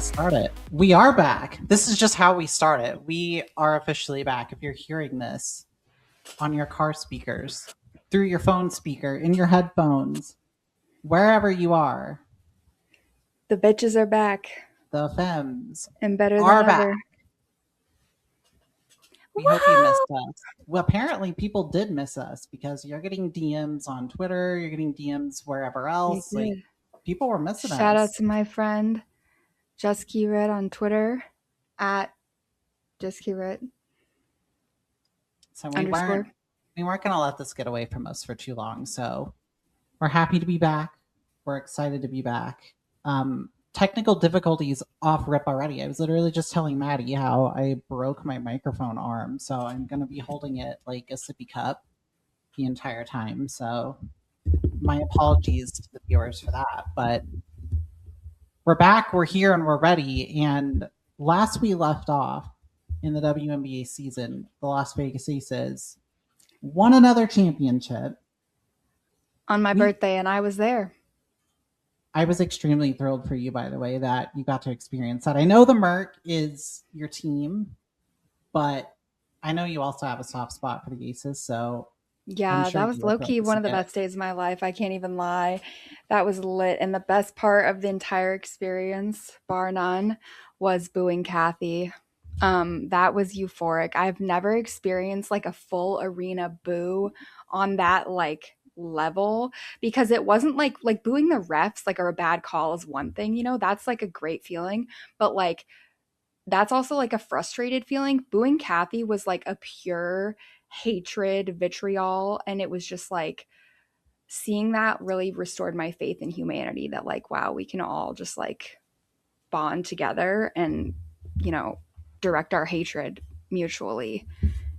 Start it. We are back. This is just how we start it. We are officially back. If you're hearing this on your car speakers, through your phone speaker, in your headphones, wherever you are, the bitches are back. The Femmes and better than are ever. Back. We hope you missed us. Well, apparently people did miss us because you're getting DMs on Twitter, you're getting DMs wherever else. Like, people were missing us. Shout out to my friend Just Kirit on Twitter at Just Kirit. So we weren't going to let this get away from us for too long. So we're happy to be back. We're excited to be back. Technical difficulties off rip already. I was literally just telling Maddie how I broke my microphone arm. So I'm going to be holding it like a sippy cup the entire time. So my apologies to the viewers for that. But we're back, we're here, and we're ready. And last we left off in the WNBA season, the Las Vegas Aces won another championship. On my birthday, and I was there. I was extremely thrilled for you, by the way, that you got to experience that. I know the Merc is your team, but I know you also have a soft spot for the Aces, so... Yeah, that was low-key one of the best days of my life. I can't even lie. That was lit. And the best part of the entire experience, bar none, was booing Kathy. That was euphoric. I've never experienced like a full arena boo on that like level, because it wasn't like booing the refs like or a bad call is one thing, you know, that's like a great feeling. But like that's also like a frustrated feeling. Booing Kathy was like a pure hatred, vitriol, and it was just like seeing that really restored my faith in humanity, that like, wow, we can all just like bond together and, you know, direct our hatred mutually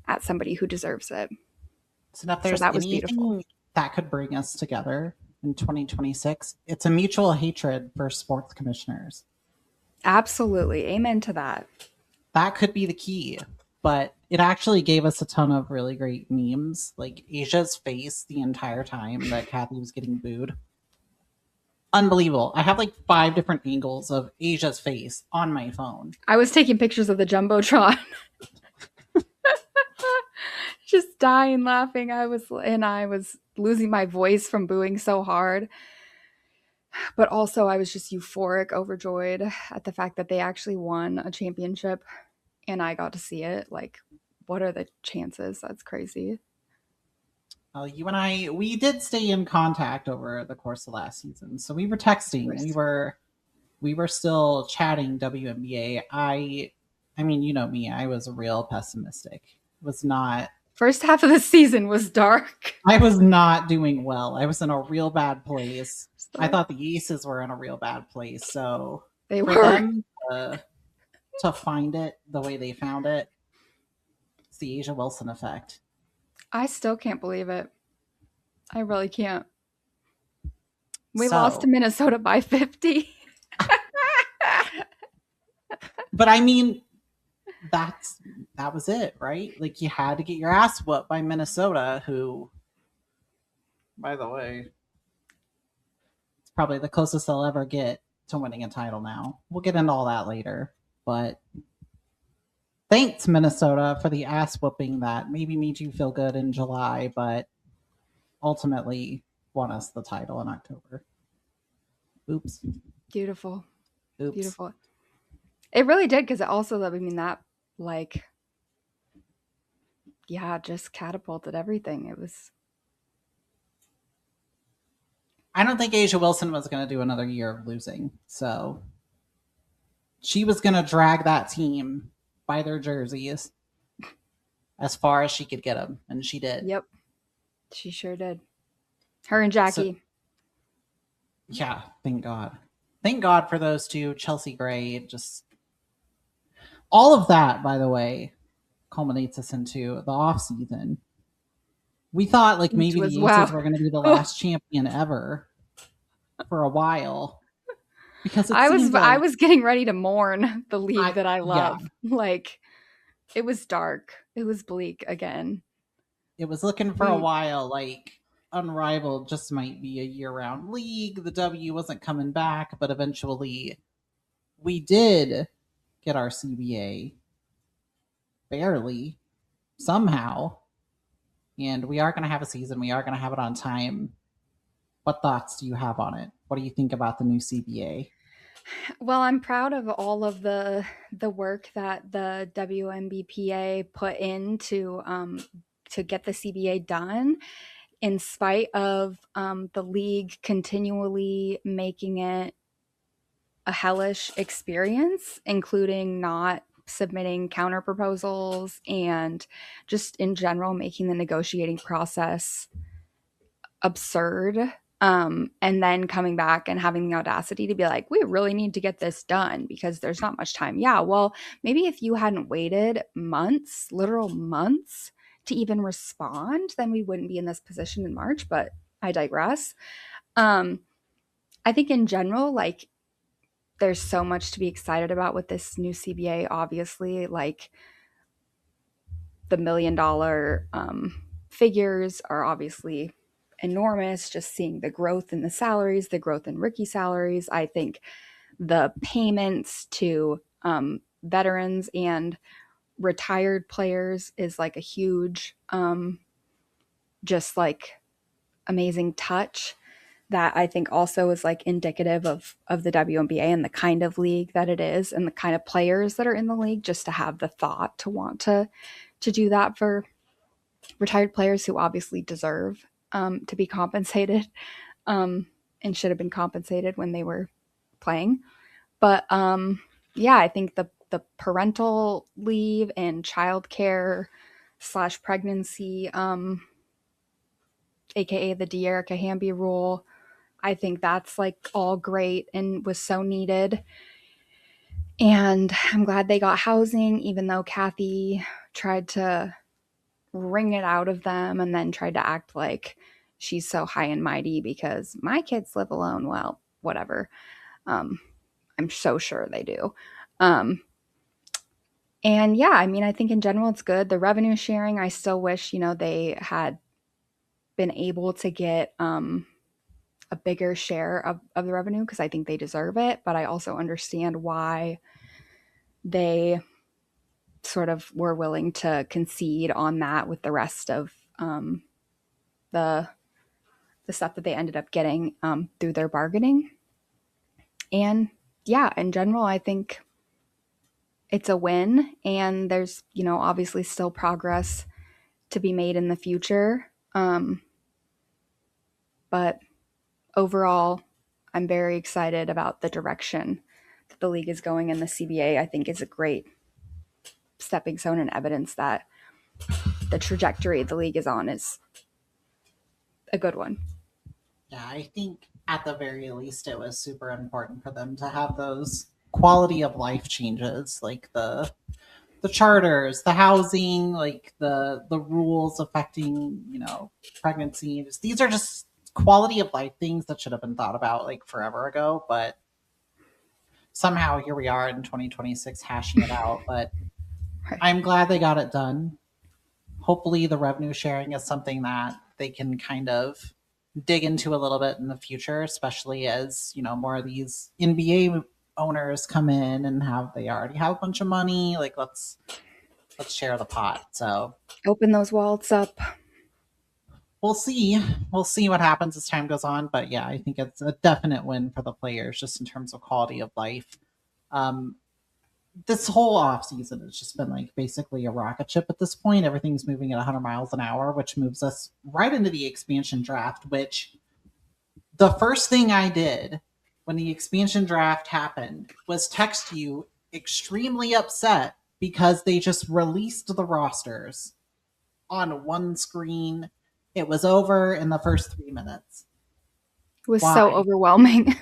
at somebody who deserves it. So if there's that was beautiful that could bring us together in 2026, it's a mutual hatred for sports commissioners. Absolutely. Amen to that. That could be the key. But it actually gave us a ton of really great memes, like Asia's face the entire time that Kathy was getting booed. Unbelievable. I have like 5 different angles of Asia's face on my phone. I was taking pictures of the Jumbotron. Just dying laughing. I was losing my voice from booing so hard. But also I was just euphoric, overjoyed at the fact that they actually won a championship. And I got to see it. Like, what are the chances? That's crazy. Well, you and I, we did stay in contact over the course of last season. So we were texting. We were still chatting WNBA. I mean, you know me. I was real pessimistic. It was not. First half of the season was dark. I was not doing well. I was in a real bad place. I thought the Aces were in a real bad place. So they were. To find it the way they found it, it's the A'ja Wilson effect. I still can't believe it. I really can't. We lost to Minnesota by 50. But I mean, that was it, right? Like, you had to get your ass whooped by Minnesota, who, by the way, it's probably the closest they'll ever get to winning a title now. We'll get into all that later. But thanks, Minnesota, for the ass whooping that maybe made you feel good in July, but ultimately won us the title in October. Oops. Beautiful. Oops. Beautiful. It really did, because it also, I mean, that, like, yeah, just catapulted everything. It was... I don't think A'ja Wilson was going to do another year of losing, so... She was going to drag that team by their jerseys as far as she could get them, and she did. Yep. She sure did. Her and Jackie. So, yeah, thank God. Thank God for those two. Chelsea Gray, just... All of that, by the way, culminates us into the offseason. We thought like maybe the Aces were going to be the last champion ever for a while. Because I was getting ready to mourn the league that I love. Yeah. Like, it was dark. It was bleak again. It was looking for a We while like Unrivaled just might be a year round league. The W wasn't coming back, but eventually we did get our CBA barely, somehow. And we are going to have a season. We are going to have it on time. What thoughts do you have on it? What do you think about the new CBA? Well, I'm proud of all of the work that the WMBPA put in to get the CBA done, in spite of the league continually making it a hellish experience, including not submitting counter proposals and just in general making the negotiating process absurd. And then coming back and having the audacity to be like, we really need to get this done because there's not much time. Yeah, well, maybe if you hadn't waited months, literal months, to even respond, then we wouldn't be in this position in March, but I digress. Um, I think in general, like, there's so much to be excited about with this new CBA, obviously. Like, the $1 million figures are obviously enormous. Just seeing the growth in the salaries, the growth in rookie salaries. I think the payments to veterans and retired players is like a huge, just like amazing touch that I think also is like indicative of the WNBA and the kind of league that it is and the kind of players that are in the league, just to have the thought to want to do that for retired players who obviously deserve to be compensated, um, and should have been compensated when they were playing. But yeah, I think the parental leave and childcare slash pregnancy, aka the De'Erica Hamby rule, I think that's like all great and was so needed. And I'm glad they got housing, even though Kathy tried to wring it out of them and then tried to act like she's so high and mighty because my kids live alone. Well, whatever. Um, I'm so sure they do. Um, and yeah, I mean, I think in general it's good. The revenue sharing, I still wish, they had been able to get a bigger share of the revenue because I think they deserve it. But I also understand why they sort of were willing to concede on that with the rest of the the stuff that they ended up getting through their bargaining. And yeah, in general, I think it's a win. And there's, obviously still progress to be made in the future. But overall, I'm very excited about the direction that the league is going in. The CBA, I think, is a great stepping stone and evidence that the trajectory the league is on is a good one. Yeah, I think at the very least it was super important for them to have those quality of life changes, like the charters, the housing, like the rules affecting, pregnancies. These are just quality of life things that should have been thought about like forever ago, but somehow here we are in 2026 hashing it out. But Right. I'm glad they got it done. Hopefully the revenue sharing is something that they can kind of dig into a little bit in the future, especially as, more of these NBA owners come in and they already have a bunch of money. Like let's share the pot. So Open those wallets up. we'll see. We'll see what happens as time goes on. But yeah, I think it's a definite win for the players just in terms of quality of life. Um, this whole off season has just been like basically a rocket ship at this point. Everything's moving at 100 miles an hour, which moves us right into the expansion draft. Which the first thing I did when the expansion draft happened was text you extremely upset because they just released the rosters on one screen. It was over in the first 3 minutes. It was so Why? overwhelming.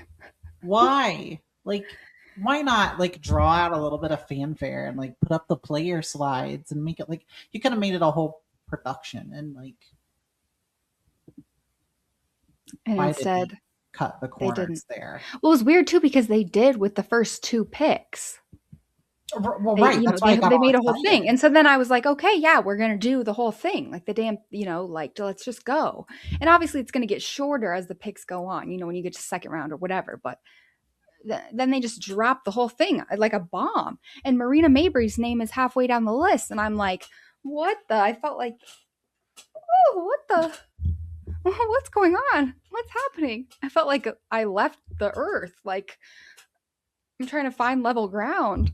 Why? Like, why not like draw out a little bit of fanfare and like put up the player slides and make it like you could have made it a whole production and like And why did they instead, cut the they didn't. corners there? Well, it was weird too because they did with the first two picks. Well, right. That's why I got They all made a whole thing. excited. And so then I was like, okay, yeah, we're going to do the whole thing. Like the damn, like let's just go. And obviously it's going to get shorter as the picks go on, when you get to second round or whatever. But then they just dropped the whole thing like a bomb. And Marina Mabry's name is halfway down the list. And I'm like, what the? I felt like, oh, what the? What's going on? What's happening? I felt like I left the earth. Like I'm trying to find level ground.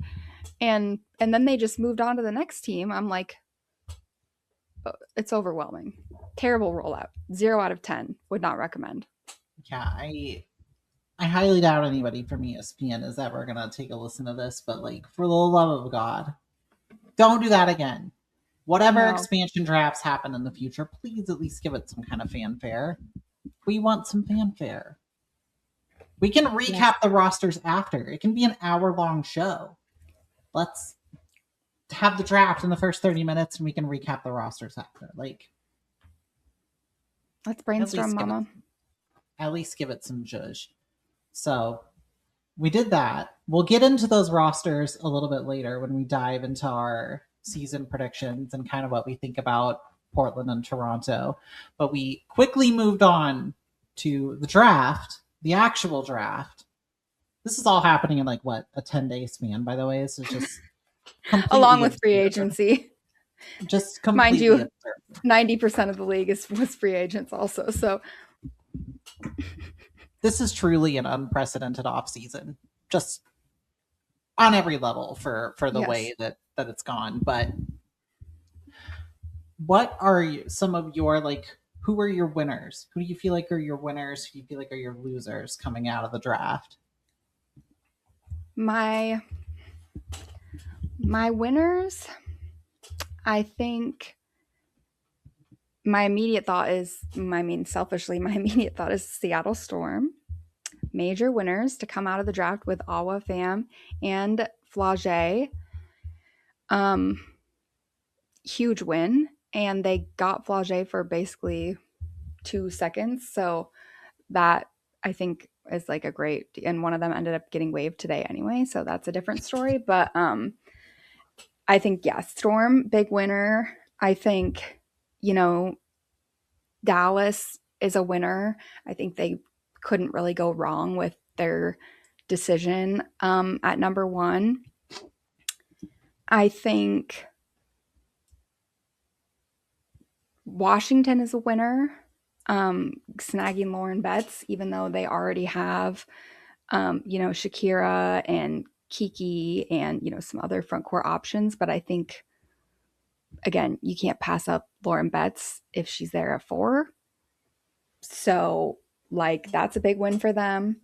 And then they just moved on to the next team. I'm like, it's overwhelming. Terrible rollout. 0 out of 10. Would not recommend. Yeah, I highly doubt anybody from ESPN is ever gonna take a listen to this, but like for the love of God, don't do that again. Whatever expansion drafts happen in the future, please at least give it some kind of fanfare. We want some fanfare. We can recap the rosters after. It can be an hour-long show. Let's have the draft in the first 30 minutes and we can recap the rosters after. Like, let's brainstorm, mama. At least give it some zhuzh. So we did that. We'll get into those rosters a little bit later when we dive into our season predictions and kind of what we think about Portland and Toronto. But we quickly moved on to the draft, the actual draft. This is all happening in like what, a 10-day span, by the way. This is just along with free agency. Just completely mind you, 90% of the league was free agents also. So this is truly an unprecedented offseason, just on every level for the way that it's gone. But what are some of your, like, who are your winners? Who do you feel like are your winners? Who do you feel like are your losers coming out of the draft? My winners, I think my immediate thought is, selfishly, my immediate thought is Seattle Storm. Major winners to come out of the draft with Awa, Pham, and Flage. Huge win. And they got Flage for basically 2 seconds. So that, I think, is like a great, and one of them ended up getting waived today anyway. So that's a different story. But I think, Storm, big winner. I think, Dallas is a winner. I think they couldn't really go wrong with their decision at number 1. I think Washington is a winner, snagging Lauren Betts, even though they already have, Shakira and Kiki and, some other front court options. But I think, again, you can't pass up Lauren Betts if she's there at 4. So, like, that's a big win for them.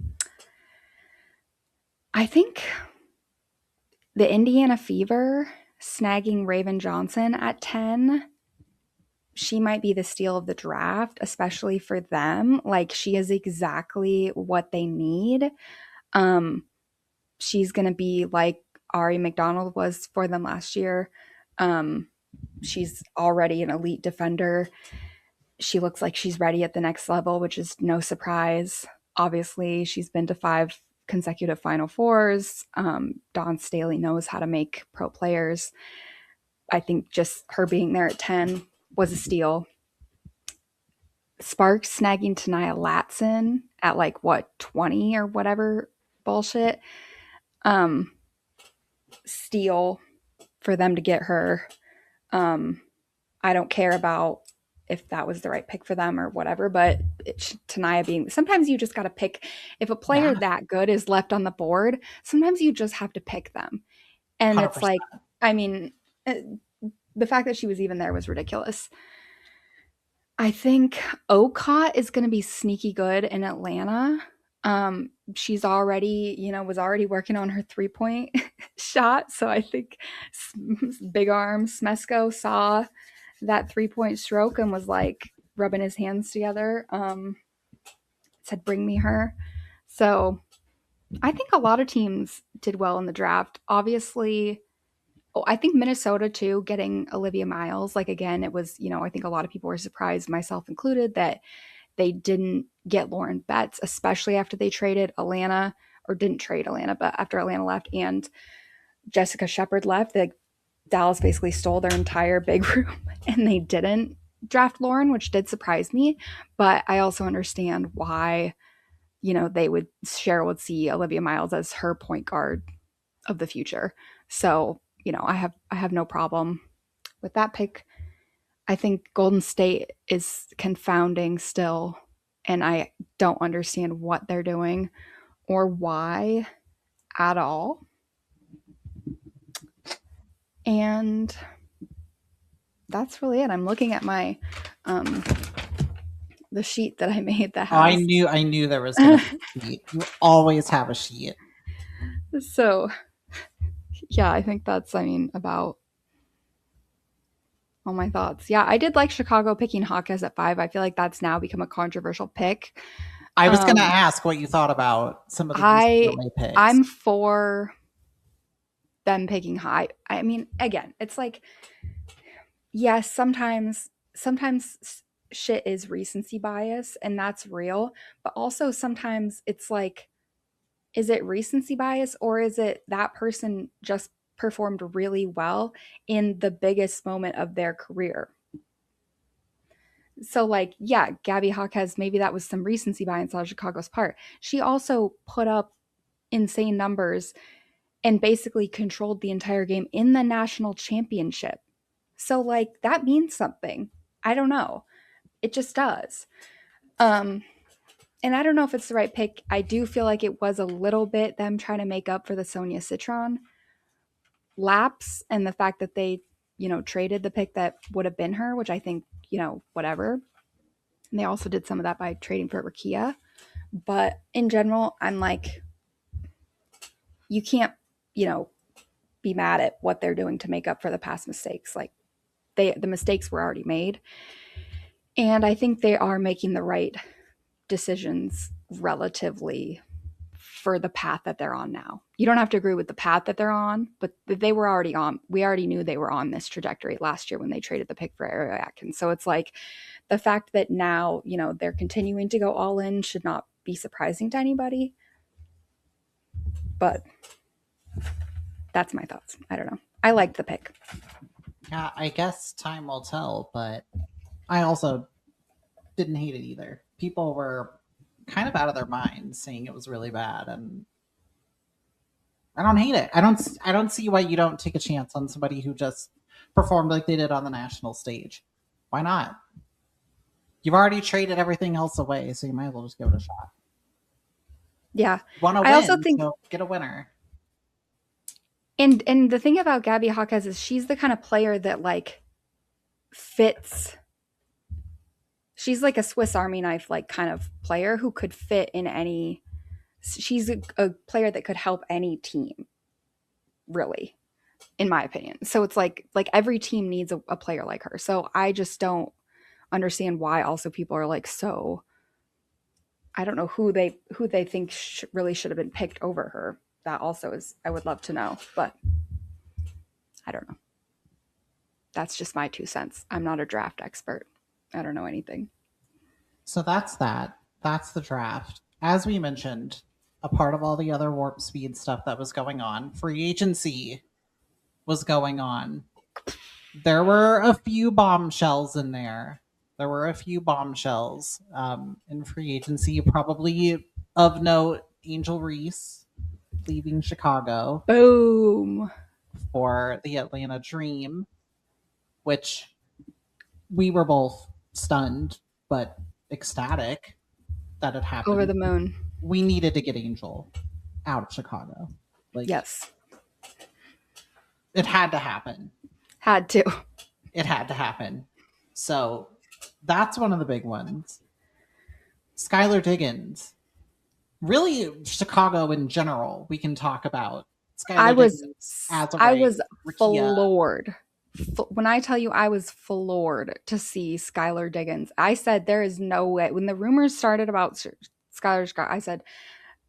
I think the Indiana Fever snagging Raven Johnson at 10, she might be the steal of the draft, especially for them. Like, she is exactly what they need. She's going to be like Ari McDonald was for them last year. She's already an elite defender. She looks like she's ready at the next level, which is no surprise. Obviously, she's been to 5 consecutive Final Fours. Dawn Staley knows how to make pro players. I think just her being there at 10 was a steal. Sparks snagging Tania Latson at 20 or whatever bullshit. Steal for them to get her. I don't care about if that was the right pick for them or whatever, but Tania being, sometimes you just got to pick. If a player that good is left on the board, sometimes you just have to pick them. And 100%. It's like, the fact that she was even there was ridiculous. I think Ocott is going to be sneaky good in Atlanta. She's already, was already working on her 3-point shot. So I think big arm Smesko saw that 3-point stroke and was like rubbing his hands together. Said, bring me her. So I think a lot of teams did well in the draft. Obviously, I think Minnesota too, getting Olivia Miles. Like, again, it was, I think a lot of people were surprised, myself included, that they didn't get Lauren Betts, especially after they traded Atlanta, or didn't trade Atlanta, but after Atlanta left, and Jessica Shepard left, Dallas basically stole their entire big room and they didn't draft Lauren, which did surprise me. But I also understand why, Cheryl would see Olivia Miles as her point guard of the future. So, I have no problem with that pick. I think Golden State is confounding still, and I don't understand what they're doing or why at all. And that's really it. I'm looking at my the sheet that I made that has. I knew there was going to be a sheet. You always have a sheet. So, yeah, I think that's about all my thoughts. Yeah, I did like Chicago picking Hawkes at 5. I feel like that's now become a controversial pick. I was going to ask what you thought about some of the UCLA picks. I'm for them picking high. I mean, again, it's like, yes, sometimes shit is recency bias, and that's real. But also sometimes it's like, is it recency bias, or is it that person just performed really well in the biggest moment of their career? So, like, yeah, Gabby Hawkes, maybe that was some recency bias on Chicago's part. She also put up insane numbers and basically controlled the entire game in the national championship. So, like, that means something. I don't know. It just does. And I don't know if it's the right pick. I do feel like it was a little bit them trying to make up for the Sonia Citron lapse and the fact that they, traded the pick that would have been her, which I think, whatever. And they also did some of that by trading for Rakia. But in general, I'm like, you can't, be mad at what they're doing to make up for the past mistakes. Like, the mistakes were already made. And I think they are making the right decisions relatively for the path that they're on now. You don't have to agree with the path that they're on, but they were already on. We already knew they were on this trajectory last year when they traded the pick for Ariel Atkins. So it's like the fact that now, they're continuing to go all in should not be surprising to anybody. But that's my thoughts. I don't know. I liked the pick. Yeah, I guess time will tell, but I also didn't hate it either. People were kind of out of their minds saying it was really bad, and I don't hate it. I don't see why you don't take a chance on somebody who just performed like they did on the national stage. Why not? You've already traded everything else away, so you might as well just give it a shot. Yeah. Want to win, also think so get a winner. And the thing about Gabby Hawkes is she's the kind of player that like fits. She's like a Swiss Army knife like kind of player who could fit in any. She's a player that could help any team, really, in my opinion. So it's like every team needs a player like her. So I just don't understand why also people are like so. I don't know who they think really should have been picked over her. That also is, I would love to know, but I don't know. That's just my 2 cents. I'm not a draft expert. I don't know anything. So that's that. That's the draft. As we mentioned, a part of all the other warp speed stuff that was going on, free agency was going on. There were a few bombshells in there. There were a few bombshells in free agency. Probably of note, Angel Reese leaving Chicago. Boom. For the Atlanta Dream, which we were both stunned but ecstatic that it happened. Over the moon. We needed to get Angel out of Chicago. Like, yes. It had to happen. Had to. It had to happen. So that's one of the big ones. Skylar Diggins. Really, Chicago in general, we can talk about. Skylar I was Rakia. floored. When I tell you I was floored to see Skylar Diggins, I said there is no way. When the rumors started about Skylar, I said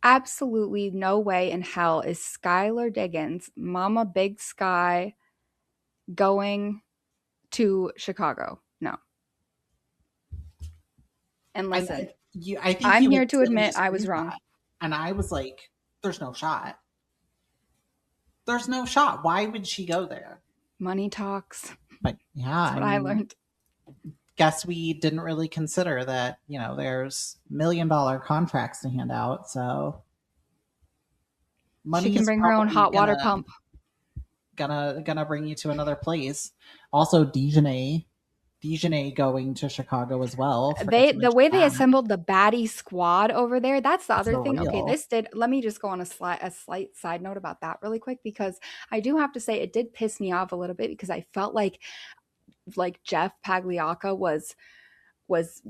absolutely no way in hell is Skylar Diggins, Mama Big Sky, going to Chicago. No. And listen, I'm here to admit I was wrong. And I was like, there's no shot. There's no shot. Why would she go there? Money talks. But yeah, That's what I learned. Guess we didn't really consider that, there's $1 million contracts to hand out. So She money can is bring her own probably hot water pump. gonna bring you to another place. Also, Dijonay going to Chicago as well. The way they assembled the baddie squad over there, that's the other thing. Okay, let me just go on a slight side note about that really quick, because I do have to say it did piss me off a little bit, because I felt like Jeff Pagliacca was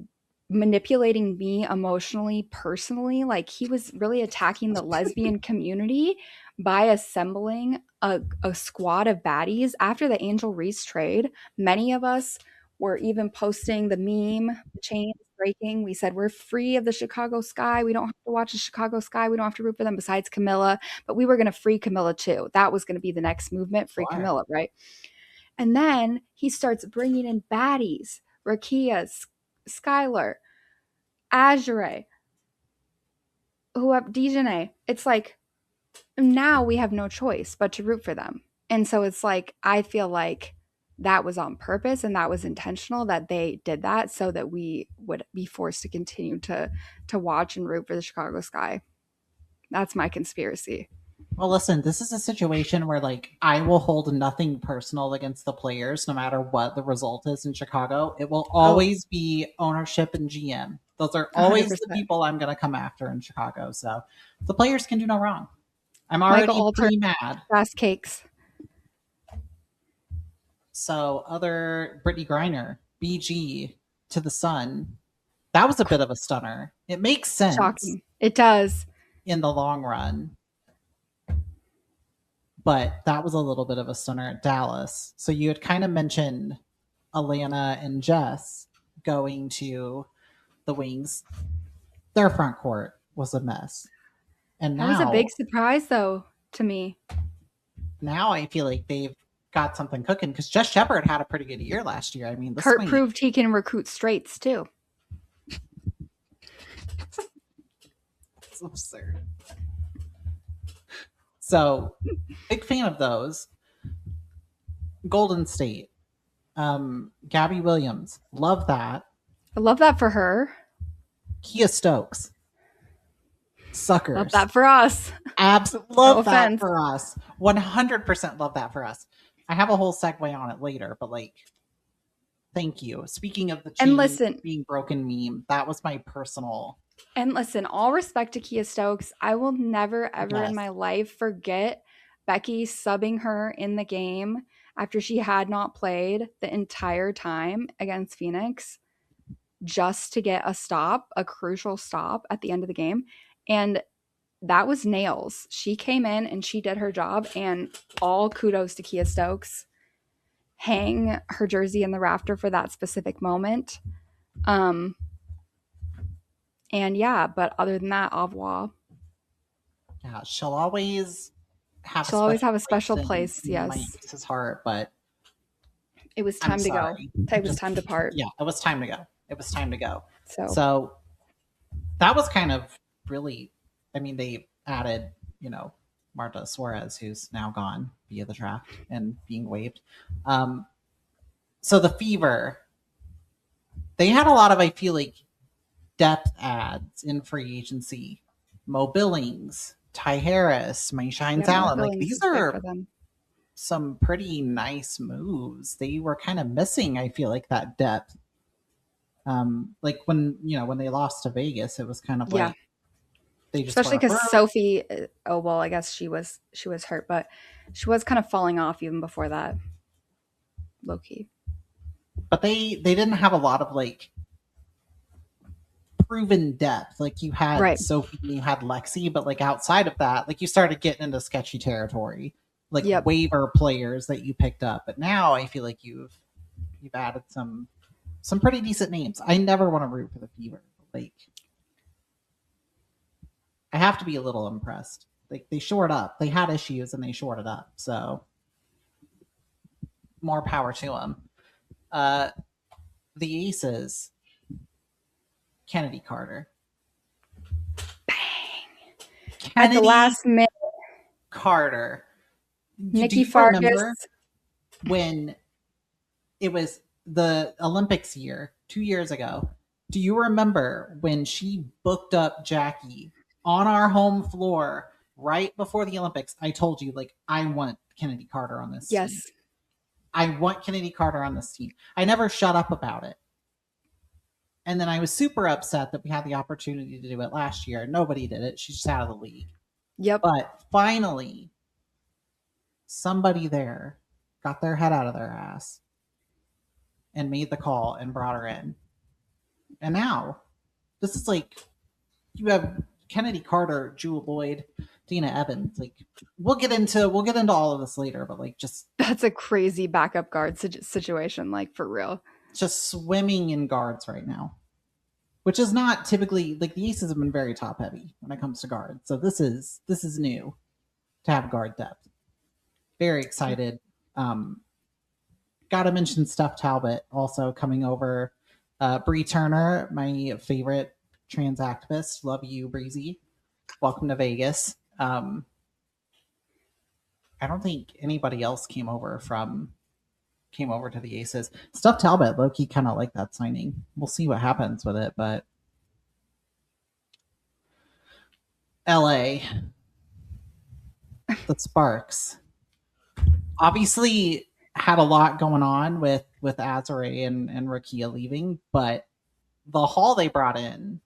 manipulating me emotionally, personally. Like, he was really attacking the lesbian community by assembling a squad of baddies after the Angel Reese trade. Many of us were even posting the meme, the chains breaking. We said, we're free of the Chicago Sky. We don't have to watch the Chicago Sky. We don't have to root for them besides Camilla. But we were going to free Camilla too. That was going to be the next movement, free Camilla, right? And then he starts bringing in baddies, Rakia, Skylar, Azure, Dijonay. It's like, now we have no choice but to root for them. And so it's like, I feel like that was on purpose and that was intentional, that they did that so that we would be forced to continue to watch and root for the Chicago Sky. That's my conspiracy. Well, listen, this is a situation where, I will hold nothing personal against the players, no matter what the result is in Chicago. It will always be ownership and GM. Those are always 100%. The people I'm going to come after in Chicago. So the players can do no wrong. I'm already pretty mad. Fast cakes. So other Brittany Griner, BG to the Sun. That was a bit of a stunner. It makes sense. Shocking. It does. In the long run. But that was a little bit of a stunner at Dallas. So you had kind of mentioned Alana and Jess going to the Wings. Their front court was a mess. And that was a big surprise, though, to me. Now I feel like they've got something cooking, because Jess Shepard had a pretty good year last year. I mean, Kurt proved he can recruit straights, too. That's absurd. So, big fan of those. Golden State. Gabby Williams. Love that. I love that for her. Kia Stokes. Suckers. Love that for us. Absolutely love that for us. 100% love that for us. I have a whole segue on it later, but thank you. Speaking of the chain being broken meme, that was my personal. And listen, all respect to Kia Stokes. I will never, ever in my life forget Becky subbing her in the game after she had not played the entire time against Phoenix, just to get a crucial stop at the end of the game. And that was nails. She came in and she did her job, and all kudos to Kia Stokes. Hang her jersey in the rafter for that specific moment. And yeah, but other than that, au revoir. Yeah, she'll always have a special place. Yes, Mike's heart, but it was time to go. It was time to part. Yeah, it was time to go. So that was kind of really. I mean, they added, Marta Suarez, who's now gone via the draft and being waived. So the Fever, they had a lot of, I feel like, depth ads in free agency. Mo Billings, Ty Harris, Maisha Hines Allen. These are some pretty nice moves. They were kind of missing, I feel like, that depth. When they lost to Vegas, it was kind of like they just, especially because Sophie. Oh well, I guess she was hurt, but she was kind of falling off even before that. Low key. But they didn't have a lot of proven depth. You had Sophie, you had Lexi, but outside of that, you started getting into sketchy territory. Waiver players that you picked up. But now I feel like you've added some pretty decent names. I never want to root for the Fever. I have to be a little impressed. They shored up. They had issues and they shored it up. So more power to them. The Aces, Kennedy Carter. Bang! At the last minute. Carter. Do Nikki you Fargas. remember when it was the Olympics year, 2 years ago? Do you remember when she booked up Jackie on our home floor right before the Olympics? I told you, like, I want Kennedy Carter on this team. Yes. I want Kennedy Carter on this team. I never shut up about it. And then I was super upset that we had the opportunity to do it last year. Nobody did it. She's just out of the league. Yep. But finally, somebody there got their head out of their ass and made the call and brought her in. And now, this is like, you have Kennedy Carter, Jewel Lloyd, Dina Evans. Like, we'll get into all of this later, but like, just That's a crazy backup guard situation, like for real. just swimming in guards right now, which is not typically, like, the Aces have been very top heavy when it comes to guards. So this is new to have guard depth. Very excited. Got to mention Steph Talbot also coming over. Bree Turner, my favorite trans activist. Love you, Breezy. Welcome to Vegas. I don't think anybody else came over to the Aces. Steph Talbot, low-key kind of like that signing. We'll see what happens with it, but LA, the Sparks, obviously had a lot going on with Azare and Rakia leaving, but the haul they brought in,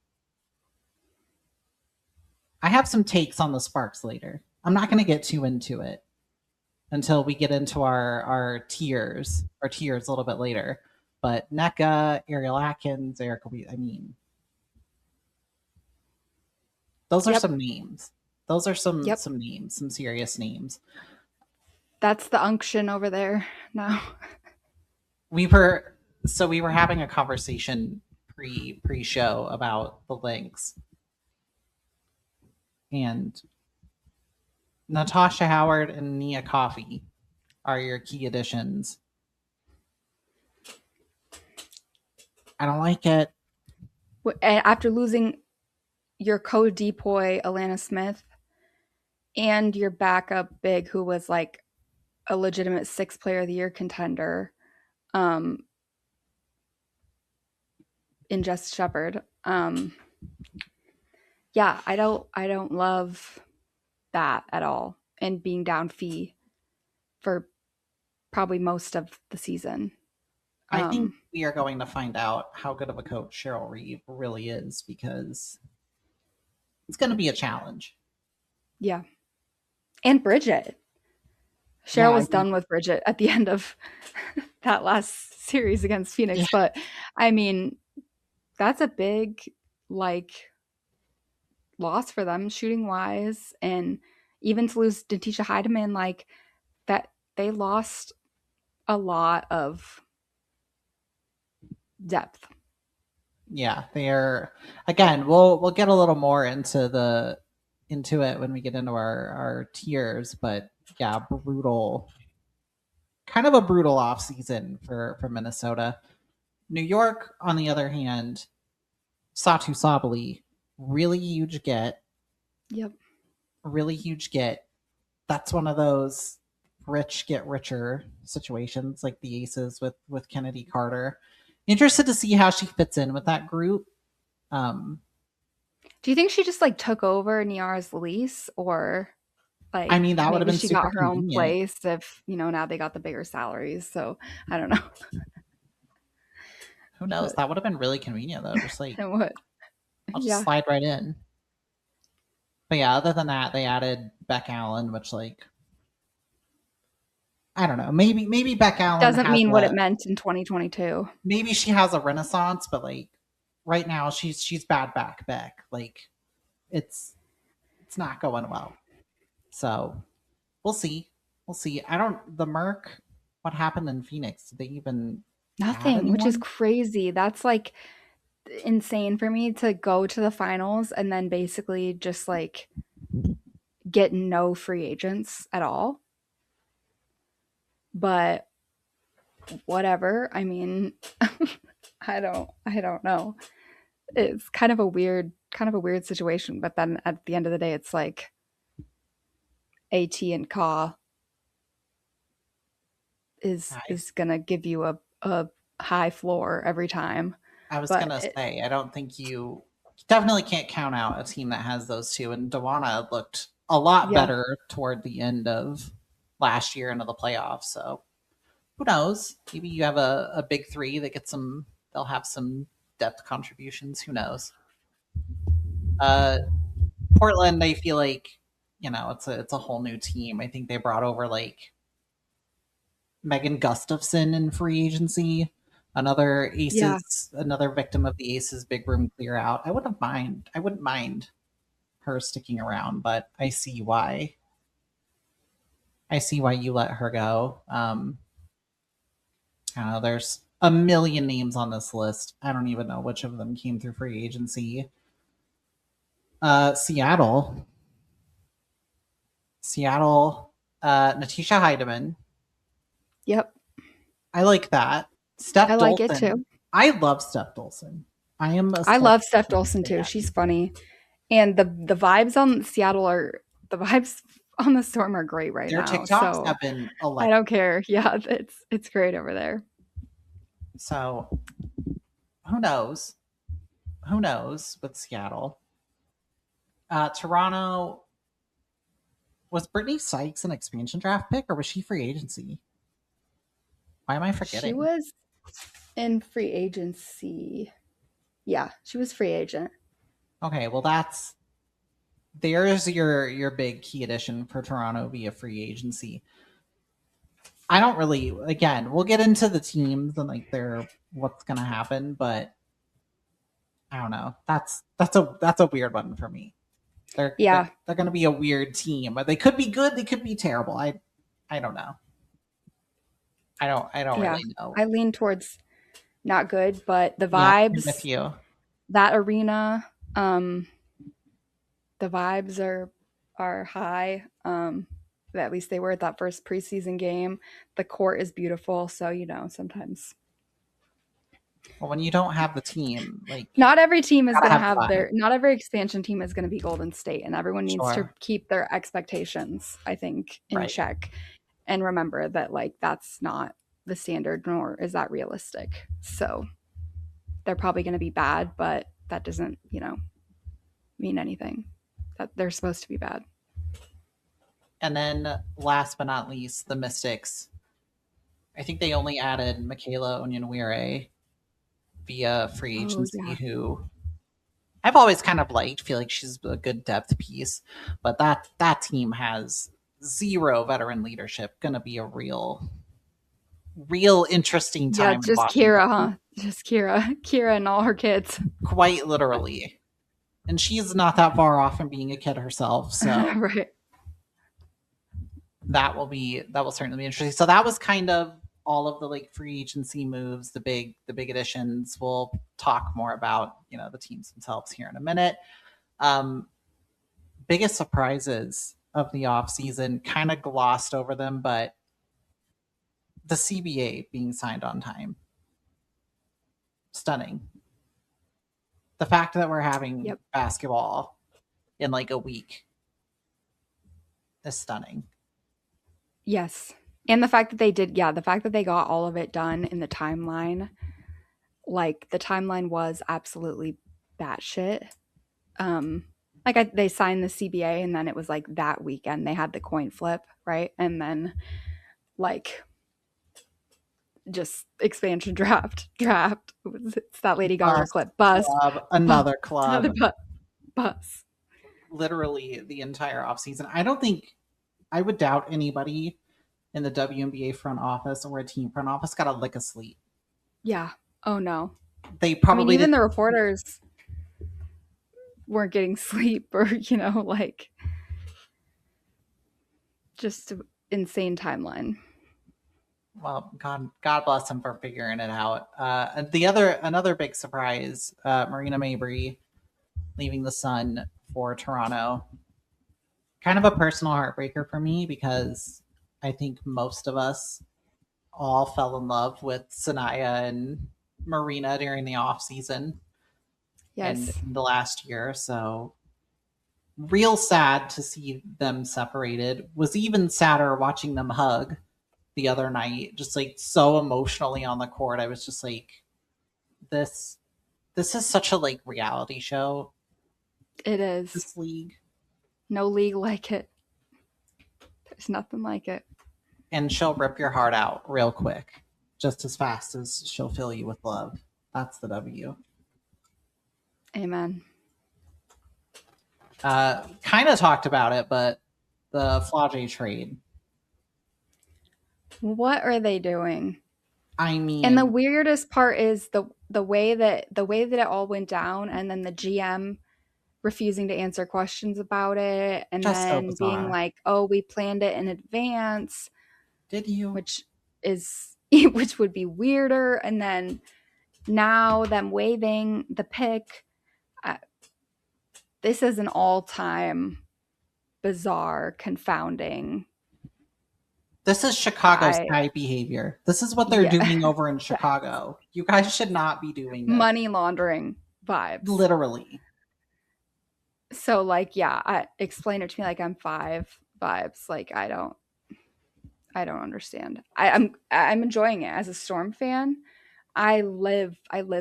I have some takes on the Sparks later. I'm not going to get too into it until we get into our tiers a little bit later. But NECA, Ariel Atkins, Erica, I mean, those are some names. Those are some names, some serious names. That's the unction over there now. We were having a conversation pre-show about the links, and Natasha Howard and Nia Coffey are your key additions. I don't like it. After losing your co-depoy Alana Smith and your backup big, who was like a legitimate 6th player of the year contender, in Jess Shepard. Yeah, I don't love that at all, and being down fee for probably most of the season. I think we are going to find out how good of a coach Cheryl Reeve really is, because it's going to be a challenge. Yeah. And Bridget. Cheryl was done with Bridget at the end of that last series against Phoenix. Yeah. But I mean, that's a big, like, loss for them shooting wise. And even to lose Natisha Heidemann, like, that they lost a lot of depth. Yeah, they're, again, we'll get a little more into it when we get into our tiers, but yeah, kind of a brutal off season for Minnesota. New York, on the other hand, Satu Sabali, really huge get. Yep. Really huge get. That's one of those rich get richer situations, like the Aces with Kennedy Carter. Interested to see how she fits in with that group. Do you think she just like took over Niara's lease, or like, I mean, that would have been she super got her convenient. own place if, now they got the bigger salaries. So I don't know. Who knows? That would have been really convenient though. Just like, it would. I'll just slide right in. But yeah, other than that, they added Beck Allen, which, like, I don't know. Maybe Beck Allen doesn't mean what it meant in 2022. Maybe she has a renaissance, but like right now she's bad back Beck. Like, it's not going well. So we'll see. The Merc, what happened in Phoenix? Did they even nothing, which is crazy. That's like insane for me to go to the finals and then basically just like get no free agents at all. But whatever. I mean, I don't know. It's kind of a weird situation, but then at the end of the day, it's like AT and Ka is gonna give you a high floor every time. I was But gonna say, I don't think you definitely can't count out a team that has those two. And Dewana looked a lot yeah, better toward the end of last year into the playoffs. So who knows? Maybe you have a big three that get some. They'll have some depth contributions. Who knows? Uh, Portland, I feel like it's a whole new team. I think they brought over like Megan Gustafson in free agency. yeah, Another victim of the Aces big room clear out. I wouldn't mind her sticking around, but I see why you let her go. I don't know, there's a million names on this list. I don't even know which of them came through free agency. Seattle, Seattle, Natisha Heidemann. yep. I like that. I Steph like it Dolson. too. I love Steph Dolson. I am a I Steph love Steph Dolson Dolson too. fan. She's funny. And the vibes on Seattle are the vibes on the Storm are great right Their now. TikToks So have been I electric. don't care. Yeah, it's great over there. So who knows? Who knows with Seattle? Toronto, was Brittany Sykes an expansion draft pick or was she free agency? Why am I She forgetting? was in free agency. Yeah, she was free agent. Okay, well there's your big key addition for Toronto via free agency. I don't really, again, we'll get into the teams and like their what's gonna happen, but I don't know. That's a weird one for me. Yeah, They're gonna be a weird team, but they could be good, they could be terrible. I don't know. I don't yeah. really know. I lean towards not good, but the Yeah, I'm with vibes, you. that arena, the vibes are high. At least they were at that first preseason game. The court is beautiful, so sometimes Well, when you don't have the team, like not every team is gotta going to have have fun. their not every expansion team is going to be Golden State, and everyone needs to Sure. keep their expectations, I think, in Right. check and remember that like that's not the standard nor is that realistic. So, they're probably going to be bad, but that doesn't, mean anything. That they're supposed to be bad. And then last but not least, the Mystics. I think they only added Michaela Onyenwere via free Oh agency, yeah. who I've always kind of liked. Feel like she's a good depth piece, but that team has zero veteran leadership. Going to be a real interesting Yeah, time in just watching Kira, them. huh? Just Kira. Kira and all her kids. Quite literally, and she's not that far off from being a kid herself. So Right. that will certainly be interesting. So that was kind of all of the like free agency moves, the big additions. We'll talk more about the teams themselves here in a minute. Um, Biggest surprises of the off season, kind of glossed over them, but the CBA being signed on time, stunning. The fact that we're having Yep. basketball in like a week is stunning. Yes. And the fact that they did, yeah, the fact that they got all of it done in the timeline, like the timeline was absolutely batshit. Um, they signed the CBA and then it was like that weekend they had the coin flip, right? And then like just expansion draft. It's that Lady Gaga Bust clip. Bust, club, bust, another club, bust. literally the entire offseason. I don't think I would doubt anybody in the WNBA front office or a team front office got a lick of sleep. Yeah. Oh no. They I mean, probably even did. the reporters weren't getting sleep or, like just insane timeline. Well, God bless them for figuring it out. Another big surprise, Marina Mabrey leaving the Sun for Toronto. Kind of a personal heartbreaker for me because I think most of us all fell in love with Sanaya and Marina during the off season and Yes. the last year. So real sad to see them separated. Was even sadder watching them hug the other night, just like so emotionally on the court. I was just like, this is such a like reality show. It is. This league. No league like it. There's nothing like it. And she'll rip your heart out real quick, just as fast as she'll fill you with love. That's the W. Amen. Kind of talked about it, but the Flage trade. What are they doing? I mean, and the weirdest part is the way that it all went down, and then the GM refusing to answer questions about it, and then so being like, "Oh, we planned it in advance." Did you? Which would be weirder, and then now them waiving the pick. This is an all-time bizarre, confounding. This is Chicago Sky behavior. This is what they're doing over in Chicago. You guys should not be doing this. Money laundering vibes. Literally. So, like, yeah, explain it to me like I'm 5 vibes. Like, I don't understand. I'm enjoying it as a Storm fan. I live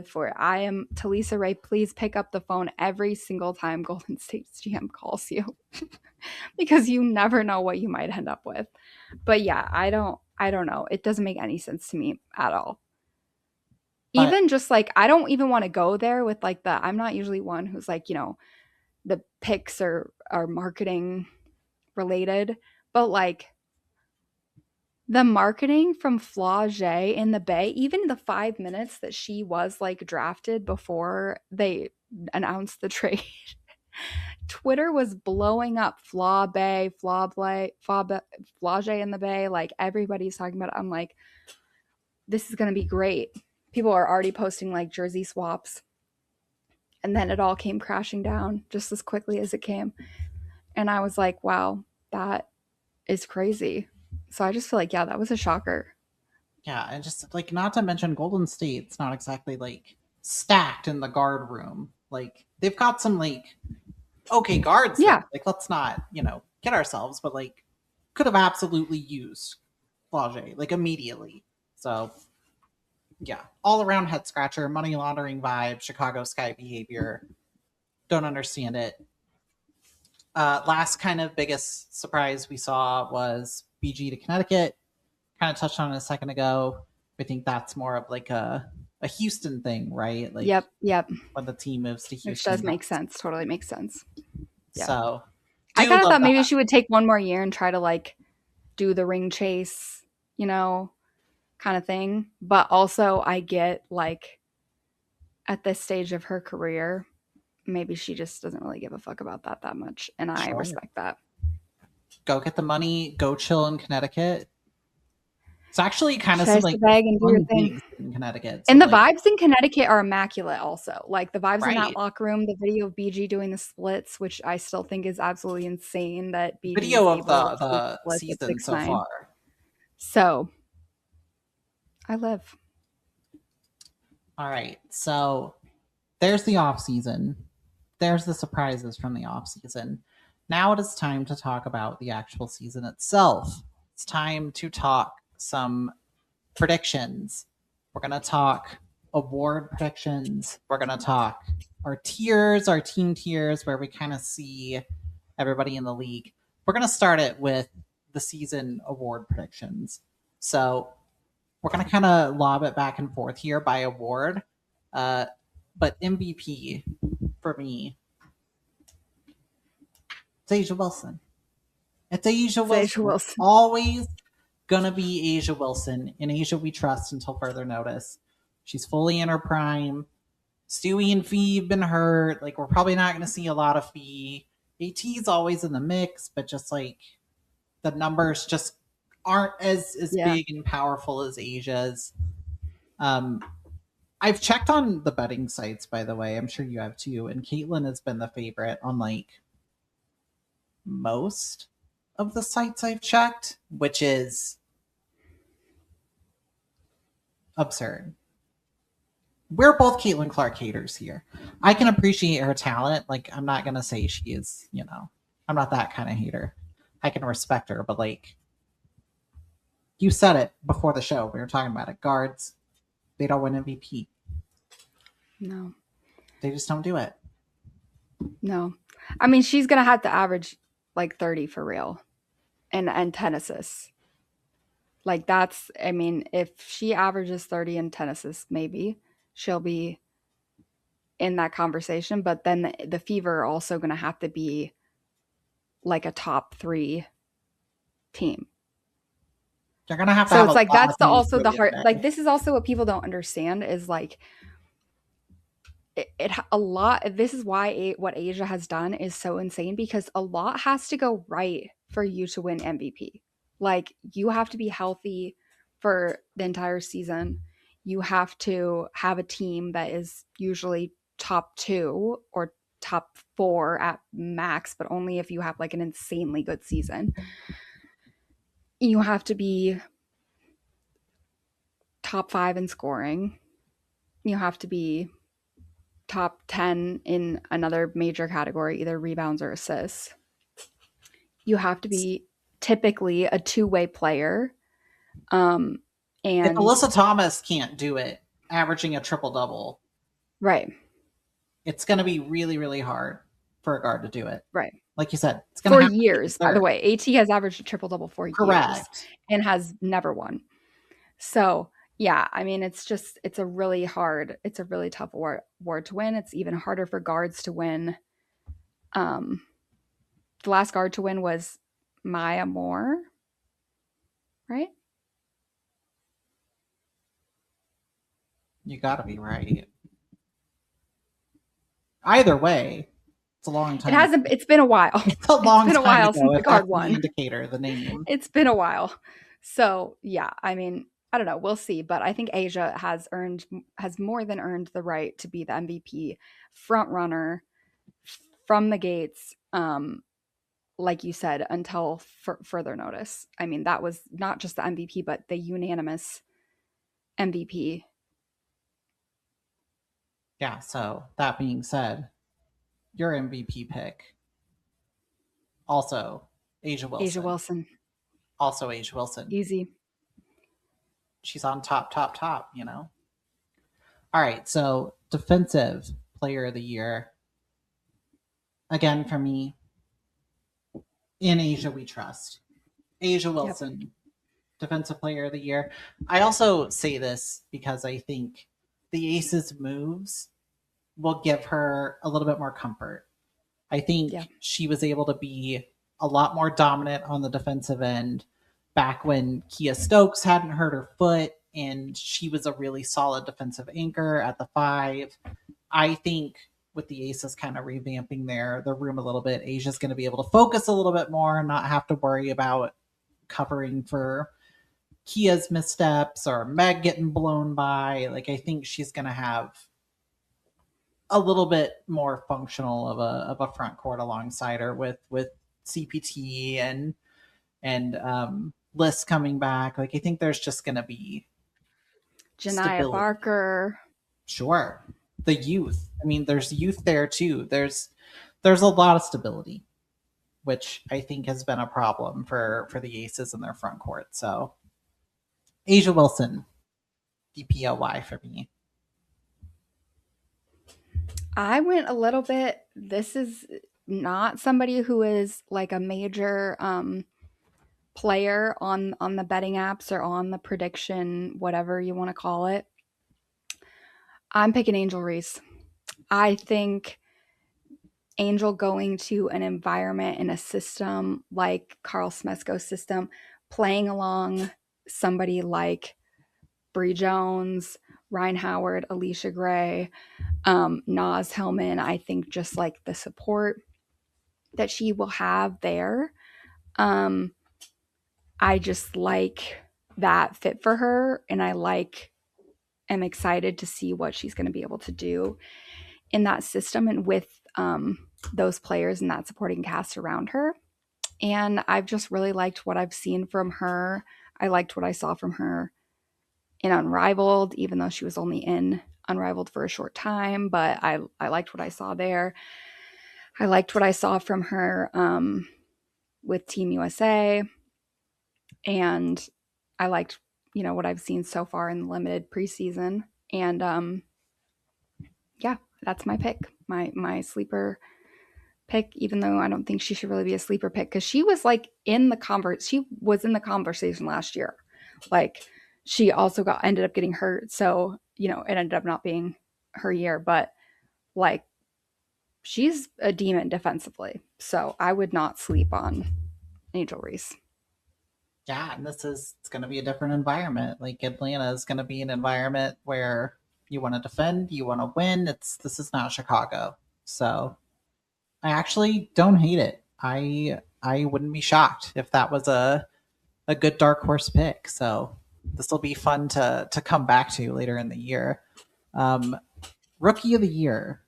for it. I am Talisa Ray. Please pick up the phone every single time Golden State's GM calls you, because you never know what you might end up with. But yeah, I don't know. It doesn't make any sense to me at all. But even just like, I don't even want to go there with like I'm not usually one who's like, the picks are marketing related, but like the marketing from Flage in the Bay, even the 5 minutes that she was like drafted before they announced the trade, Twitter was blowing up Flage in the Bay. Like, everybody's talking about it. I'm like, this is going to be great. People are already posting like jersey swaps. And then it all came crashing down just as quickly as it came. And I was like, wow, that is crazy. So I just feel like, yeah, that was a shocker. Yeah, and just like, not to mention Golden State's not exactly like stacked in the guard room. Like, they've got some like okay guards. Yeah. Like, let's not, get ourselves, but like could have absolutely used Flage like immediately. So yeah, all around head scratcher, money laundering vibe, Chicago Sky behavior. Don't understand it. Last kind of biggest surprise we saw was BG to Connecticut. Kind of touched on it a second ago. I think that's more of like a Houston thing, right? Like, yep. When the team moves to Houston, which does make sense. Totally makes sense. Yeah. So I kind of thought maybe she would take one more year and try to like do the ring chase, kind of thing. But also, I get like at this stage of her career, maybe she just doesn't really give a fuck about that much, and I respect that. Go get the money. Go chill in Connecticut. It's actually kind of like bag and do your thing in Connecticut. So and the vibes in Connecticut are immaculate also. Like, the vibes in that locker room, the video of BG doing the splits, which I still think is absolutely insane, that BG video of the season so far. So I live. All right. So there's the off season. There's the surprises from the off season. Now it is time to talk about the actual season itself. It's time to talk some predictions. We're going to talk award predictions. We're going to talk our tiers, our team tiers, where we kind of see everybody in the league. We're going to start it with the season award predictions. So we're going to kind of lob it back and forth here by award. But MVP for me, it's Asia Wilson. It's Asia Wilson. Always gonna be Asia Wilson. In Asia we trust until further notice. She's fully in her prime. Stewie and Fee have been hurt. Like, we're probably not gonna see a lot of Fee. AT's always in the mix, but just like the numbers just aren't as big and powerful as Asia's. I've checked on the betting sites, by the way. I'm sure you have too. And Caitlin has been the favorite on like most of the sites I've checked, which is absurd. We're both Caitlin Clark haters here. I can appreciate her talent. Like, I'm not gonna say she is, I'm not that kind of hater. I can respect her, but like, You said it before the show. We were talking about it. Guards, they don't win MVP. No. They just don't do it. No. I mean, she's going to have to average like 30 for real and 10 assists. Like that's, I mean, if she averages 30 and 10 assists, maybe she'll be in that conversation. But then the Fever are also going to have to be like a top 3 team. They're gonna have to So have it's a like lot that's of things also go the the other hard. Like way. this is also what people don't understand is like it a lot. This is why what Asia has done is so insane because a lot has to go right for you to win MVP. Like you have to be healthy for the entire season. You have to have a team that is usually top 2 or top 4 at max, but only if you have like an insanely good season. You have to be top 5 in scoring. You have to be top 10 in another major category, either rebounds or assists. You have to be typically a two-way player. If And Alyssa Thomas can't do it, averaging a triple double, right, it's going to be really, really hard for a guard to do it. right. Like you said, it's going to For have years, by the way, AT has averaged a triple double for years correct. and has never won. So yeah, I mean, it's a really tough award to win. It's even harder for guards to win. The last guard to win was Maya Moore, right? You got to be right. Either way, it's a long It time. hasn't. It's been a while. It's a long It's been a time while ago. since the If guard that's the won. indicator, the name. It's been a while. So yeah, I mean, I don't know. We'll see. But I think Asia has more than earned the right to be the MVP front runner from the gates. Like you said, until further notice. I mean, that was not just the MVP, but the unanimous MVP. Yeah. So that being said, your MVP pick also Asia Asia Wilson. Wilson. Also Asia Wilson. Easy. She's on top. All right. So defensive player of the year. Again, for me, in Asia we trust. Asia Wilson, yep. Defensive player of the year. I also say this because I think the Aces moves will give her a little bit more comfort. I think she was able to be a lot more dominant on the defensive end back when Kia Stokes hadn't hurt her foot and she was a really solid defensive anchor at the 5. I think with the Aces kind of revamping the room a little bit, Asia's going to be able to focus a little bit more and not have to worry about covering for Kia's missteps or Meg getting blown by. Like, I think she's going to have a little bit more functional of a front court alongside her with CPT and Liz coming back. Like, I think there's just going to be Janiyah Barker. Sure. The youth. I mean, there's youth there too. There's a lot of stability, which I think has been a problem for the Aces in their front court. So Asia Wilson, DPOY for me. I went a little bit. This is not somebody who is like a major player on the betting apps or on the prediction, whatever you want to call it. I'm picking Angel Reese. I think Angel going to an environment in a system like Carl Smesco's system, playing along somebody like Bree Jones, Ryan Howard, Alicia Gray, Naz Hillman, I think just like the support that she will have there. I just like that fit for her, and am excited to see what she's going to be able to do in that system and with those players and that supporting cast around her. And I've just really liked what I've seen from her. I liked what I saw from her in Unrivaled, even though she was only in Unrivaled for a short time, but I liked what I saw there. I liked what I saw from her with Team USA. And I liked, what I've seen so far in the limited preseason. And yeah, that's my pick. My sleeper pick, even though I don't think she should really be a sleeper pick, because she was like she was in the conversation last year. Like, she also ended up getting hurt, so it ended up not being her year. But like, she's a demon defensively, so I would not sleep on Angel Reese. Yeah, and it's going to be a different environment. Like Atlanta is going to be an environment where you want to defend, you want to win. This is not Chicago. So I actually don't hate it. I wouldn't be shocked if that was a good dark horse pick. So this will be fun to come back to later in the year. Rookie of the year.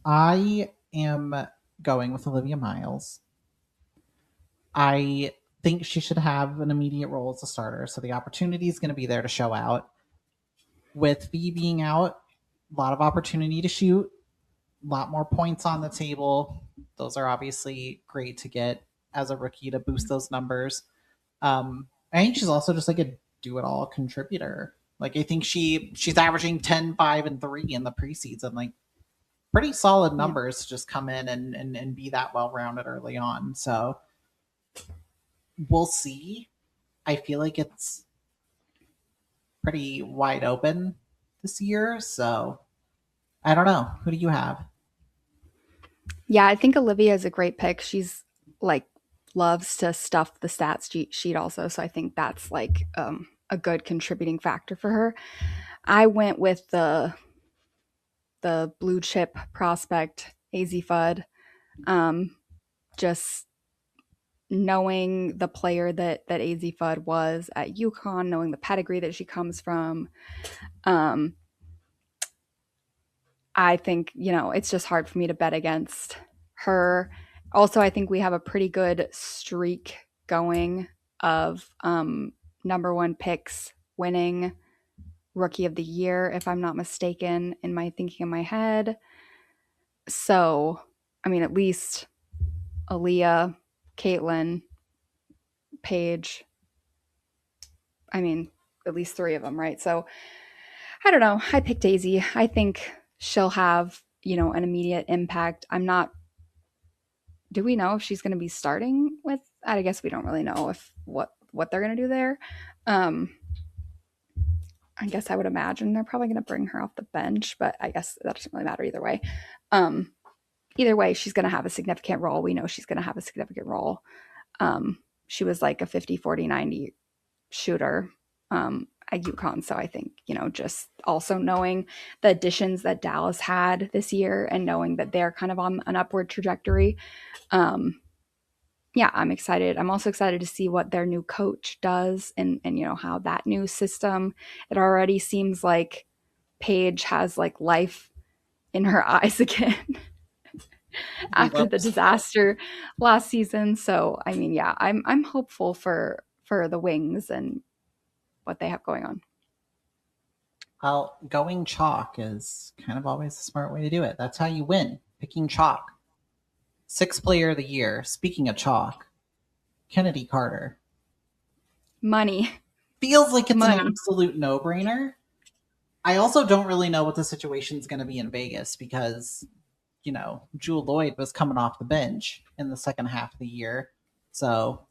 I am going with Olivia Miles. I think she should have an immediate role as a starter, so the opportunity is going to be there to show out. With V being out, a lot of opportunity to shoot, a lot more points on the table. Those are obviously great to get as a rookie to boost those numbers. I think she's also just like a do-it-all contributor. Like, I think she's averaging 10, 5, and 3 in the preseason. Like, pretty solid Yeah. numbers to just come in and be that well-rounded early on. So we'll see. I feel like it's pretty wide open this year. So I don't know. Who do you have? Yeah, I think Olivia is a great pick. She's like loves to stuff the stats sheet also, so I think that's like a good contributing factor for her. I went with the blue chip prospect AZ Fudd. Just knowing the player that AZ Fudd was at UConn, knowing the pedigree that she comes from. Um, I think, it's just hard for me to bet against her. Also, I think we have a pretty good streak going of number one picks winning rookie of the year, if I'm not mistaken, in my thinking in my head. So, I mean, at least Aaliyah, Caitlin, Paige. I mean, at least three of them, right? So, I don't know. I picked Daisy. I think she'll have, an immediate impact. I'm not Do we know if she's going to be starting with? I guess we don't really know if what they're going to do there. Um, I guess I would imagine they're probably going to bring her off the bench, but I guess that doesn't really matter either way. Um, Either way, she's going to have a significant role. We know she's going to have a significant role. She was like a 50, 40, 90 shooter at UConn. So I think, just also knowing the additions that Dallas had this year and knowing that they're kind of on an upward trajectory, yeah, I'm excited. I'm also excited to see what their new coach does and how that new system. It already seems like Paige has like life in her eyes again after the disaster last season. So I mean, yeah, I'm hopeful for the Wings and what they have going on. Well, going chalk is kind of always a smart way to do it. That's how you win. Picking chalk. Sixth player of the year. Speaking of chalk, Kennedy Carter. Money. Feels like it's an absolute no-brainer. I also don't really know what the situation is going to be in Vegas because, Jewel Lloyd was coming off the bench in the second half of the year. So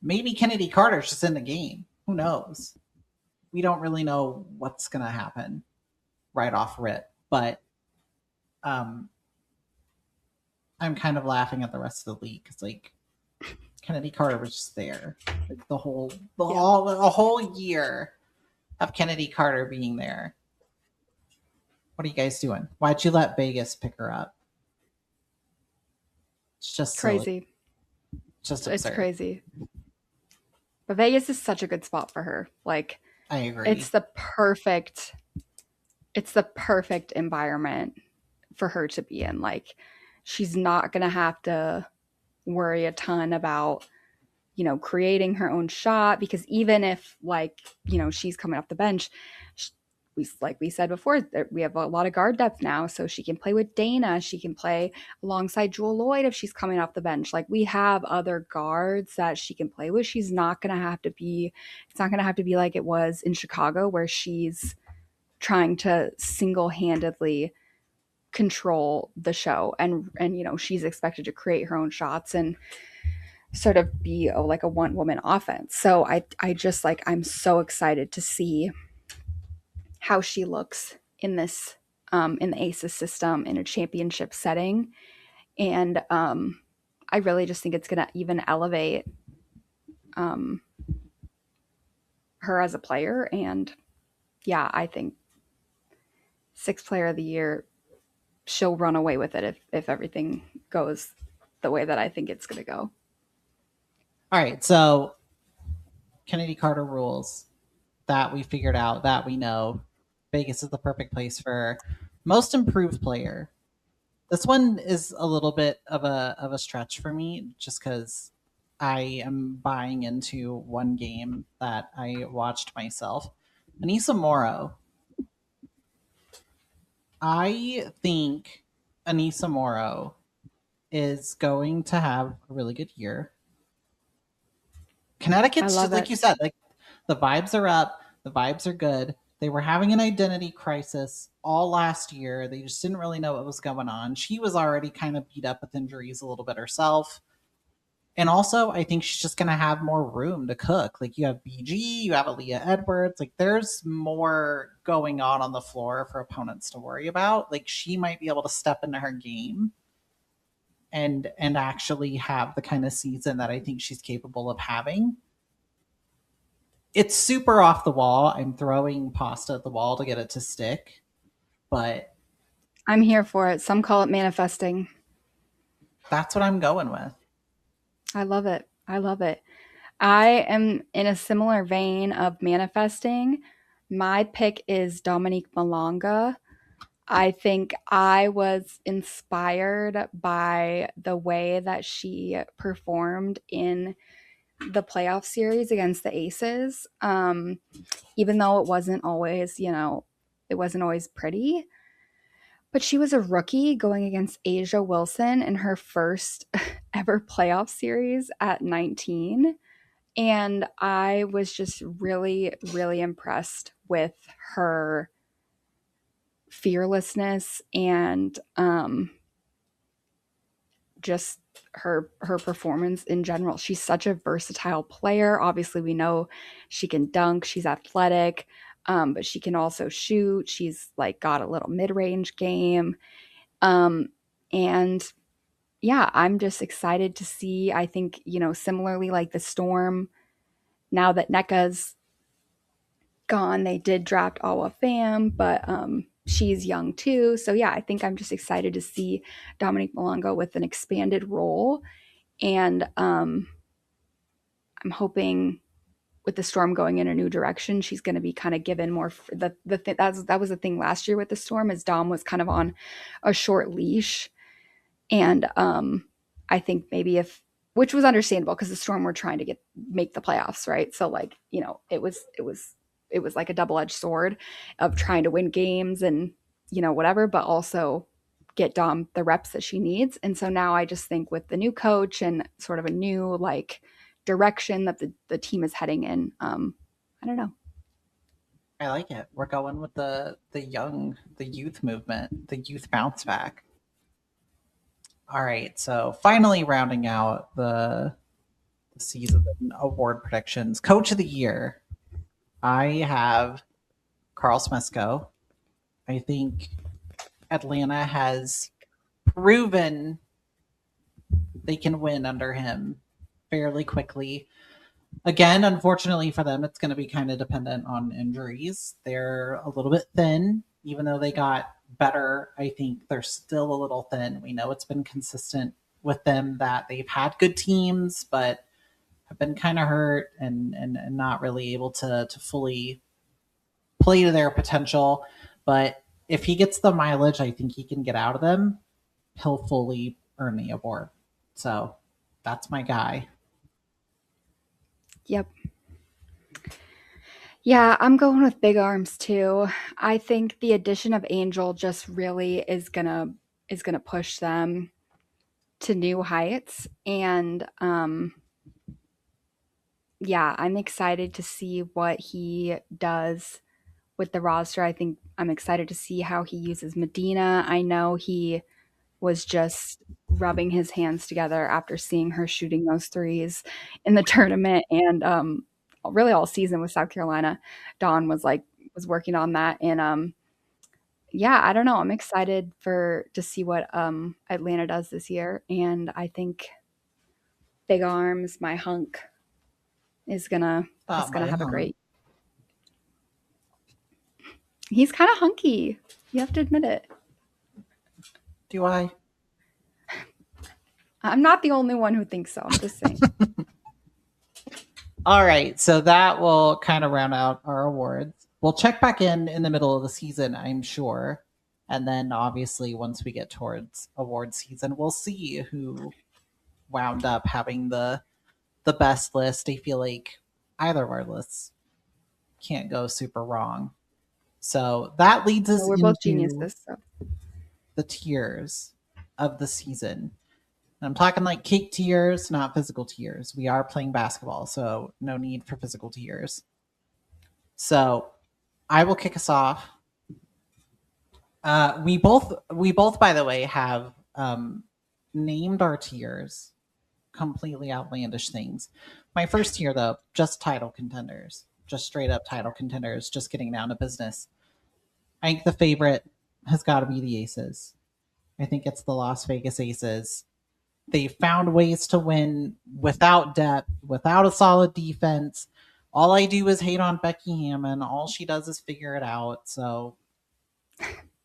maybe Kennedy Carter's just in the game. Who knows? We don't really know what's going to happen right off rip. But I'm kind of laughing at the rest of the league because, like, Kennedy Carter was just there, like a whole year of Kennedy Carter being there. What are you guys doing? Why'd you let Vegas pick her up? It's just crazy. Silly. Just absurd. It's crazy. But Vegas is such a good spot for her. Like, I agree. It's the perfect environment for her to be in. Like, she's not going to have to worry a ton about, creating her own shot, because even if, like, she's coming off the bench, we said before, we have a lot of guard depth now, so she can play with Dana. She can play alongside Jewel Lloyd if she's coming off the bench. Like, we have other guards that she can play with. She's not going to have to be. It's not going to have to be like it was in Chicago, where she's trying to single handedly control the show, and she's expected to create her own shots and sort of be like a one woman offense. So I just like, I'm so excited to see how she looks in this in the Aces system in a championship setting. And I really just think it's going to even elevate um, her as a player. And yeah, I think sixth player of the year, she'll run away with it if everything goes the way that I think it's going to go. All right, so Kennedy Carter rules that we figured out, that we know. Vegas is the perfect place for most improved player. This one is a little bit of a stretch for me, just because I am buying into one game that I watched myself. Anissa Morrow. I think Anissa Morrow is going to have a really good year. Connecticut's just like you said, like the vibes are up, the vibes are good. They were having an identity crisis all last year. They just didn't really know what was going on. She was already kind of beat up with injuries a little bit herself. And also, I think she's just going to have more room to cook. Like, you have BG, you have Aaliyah Edwards. Like, there's more going on the floor for opponents to worry about. Like, she might be able to step into her game and actually have the kind of season that I think she's capable of having. It's super off the wall. I'm throwing pasta at the wall to get it to stick, but I'm here for it. Some call it manifesting. that's what I'm going with. I love it. I love it. I am in a similar vein of manifesting. My pick is Dominique Malonga. I think I was inspired by the way that she performed in the playoff series against the Aces. Even though it wasn't always, it wasn't always pretty. But she was a rookie going against Asia Wilson in her first ever playoff series at 19. And I was just really, really impressed with her fearlessness and just her performance in general. She's such a versatile player. Obviously, we know she can dunk. She's athletic, but she can also shoot. She's like got a little mid-range game, and yeah, I'm just excited to see. I think similarly like the Storm. Now that NECA's gone, they did draft Awa Pham, but she's young too. So yeah, I think I'm just excited to see Dominique Malonga with an expanded role. And I'm hoping with the Storm going in a new direction, she's going to be kind of given more. That was the thing last year with the Storm, is Dom was kind of on a short leash, and I think maybe which was understandable because the Storm were trying to make the playoffs, right? So like it was like a double-edged sword of trying to win games and whatever, but also get Dom the reps that she needs. And so now I just think with the new coach and sort of a new like direction that the team is heading in, I don't know. I like it. We're going with the youth movement, the youth bounce back. All right, so finally rounding out the season award predictions. Coach of the year, I have Carl Smesko. I think Atlanta has proven they can win under him fairly quickly. Again, unfortunately for them, it's going to be kind of dependent on injuries. They're a little bit thin, even though they got better. I think they're still a little thin. We know it's been consistent with them that they've had good teams, but have been kind of hurt and not really able to fully play to their potential. But if he gets the mileage I think he can get out of them, he'll fully earn the award. So that's my guy. Yep. Yeah, I'm going with big arms too. I think the addition of Angel just really is gonna push them to new heights. And yeah, I'm excited to see what he does with the roster. I think I'm excited to see how he uses Medina. I know he was just rubbing his hands together after seeing her shooting those threes in the tournament, and really all season with South Carolina. Dawn was working on that, and yeah, I don't know. I'm excited for to see what Atlanta does this year, and I think Big Arms, my hunk, is gonna is gonna My have a home. great. He's kind of hunky. You have to admit it. Do I? I'm not the only one who thinks so. I'm just saying. All right, so that will kind of round out our awards. We'll check back in the middle of the season, I'm sure. And then obviously once we get towards award season, we'll see who wound up having the best list. I feel like either of our lists can't go super wrong. So that leads No, us we're both into geniuses. So. the tiers of the season. And I'm talking like cake tiers, not physical tiers. We are playing basketball, so no need for physical tiers. So I will kick us off. We both, by the way, have named our tiers completely outlandish things. My first tier, though, just title contenders, just straight up title contenders, just getting down to business. I think the favorite has got to be the Aces. I think it's the Las Vegas Aces. They found ways to win without depth, without a solid defense. All I do is hate on Becky Hammon. All she does is figure it out. So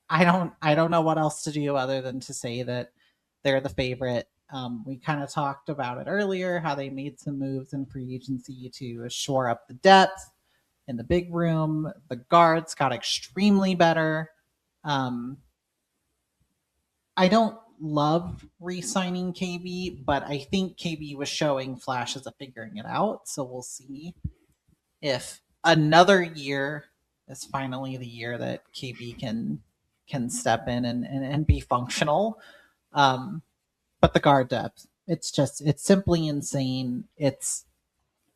I don't know what else to do other than to say that they're the favorite. We kind of talked about it earlier, how they made some moves in free agency to shore up the depth in the big room. The guards got extremely better. Um, I don't love re-signing KB, but I think KB was showing flashes of figuring it out. So we'll see if another year is finally the year that KB can step in and be functional. Um, but the guard depth, it's simply insane. It's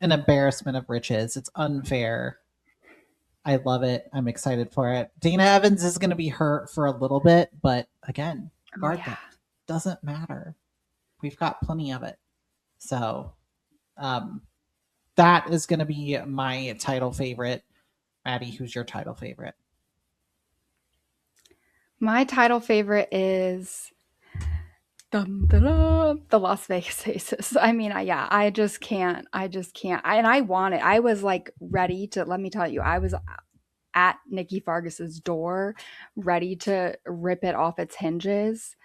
an embarrassment of riches. It's unfair. I love it. I'm excited for it. Dana Evans is going to be hurt for a little bit, but again, Oh guard yeah. depth doesn't matter. We've got plenty of it. So um, that is going to be my title favorite. Maddie, who's your title favorite? My title favorite is dum, da, da, the Las Vegas Aces. I mean, yeah, I just can't. I just can't. And I want it. I was like ready to. Let me tell you, I was at Nikki Fargas's door, ready to rip it off its hinges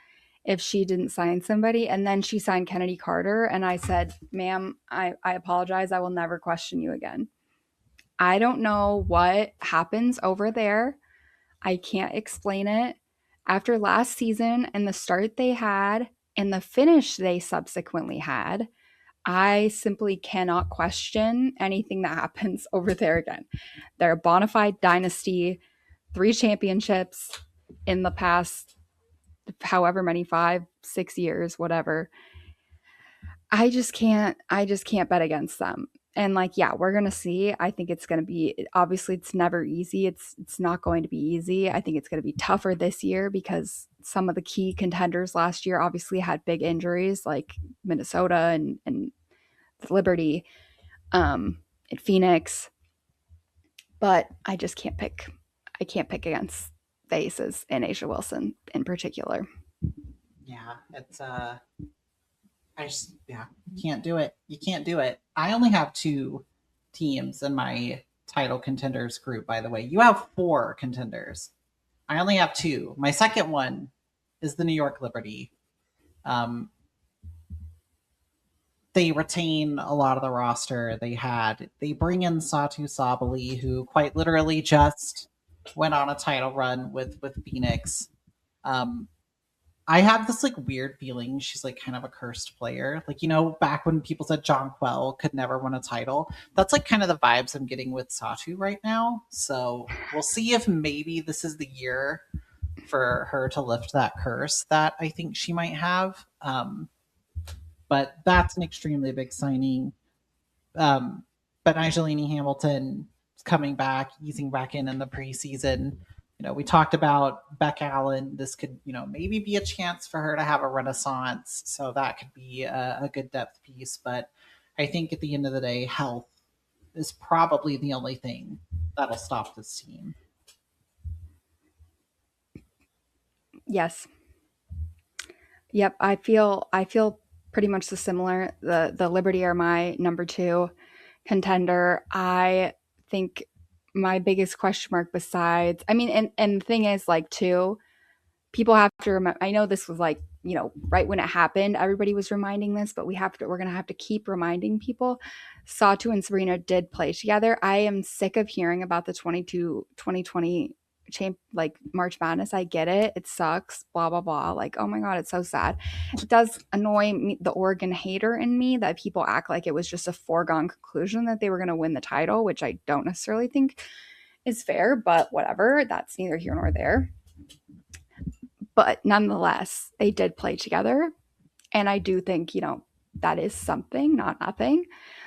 if she didn't sign somebody. And then she signed Kennedy Carter, and I said, "Ma'am, I apologize. I will never question you again." I don't know what happens over there. I can't explain it. After last season and the start they had and the finish they subsequently had, I simply cannot question anything that happens over there again. They're a bona fide dynasty, 3 championships in the past however many, 5, 6 years, whatever. I just can't bet against them. And like, yeah, we're gonna see. I think it's gonna be obviously it's never easy. It's not going to be easy. I think it's gonna be tougher this year because some of the key contenders last year obviously had big injuries like Minnesota and Liberty, um, and Phoenix. But I can't pick against the Aces and Asia Wilson in particular. Yeah, it's I just yeah, you can't do it. You can't do it. I only have two teams in my title contenders group, by the way. You have four contenders. I only have two. My second one is the New York Liberty. Um, they retain a lot of the roster they bring in Satu Sabali, who quite literally just went on a title run with Phoenix. Um, I have this like weird feeling she's like kind of a cursed player. Like, back when people said Jonquil could never win a title, that's like kind of the vibes I'm getting with Satu right now. So we'll see if maybe this is the year for her to lift that curse that I think she might have. But that's an extremely big signing. But Nigelini Hamilton is coming back, easing back in the preseason. We talked about Beck Allen. This could, maybe be a chance for her to have a renaissance. So that could be a good depth piece. But I think at the end of the day, health is probably the only thing that'll stop this team. Yes. Yep. I feel pretty much the similar. The Liberty are my number 2 contender. I think my biggest question mark besides, I mean, and the thing is, like, too, people have to remember, I know this was like, right when it happened, everybody was reminding this, but we're going to have to keep reminding people. Satu and Sabrina did play together. I am sick of hearing about the 2020 like March Madness. I get it. It sucks, blah, blah, blah. Like, oh my God, it's so sad. It does annoy me, the Oregon hater in me, that people act like it was just a foregone conclusion that they were going to win the title, which I don't necessarily think is fair, but whatever. That's neither here nor there. But nonetheless, they did play together. And I do think, that is something, not nothing.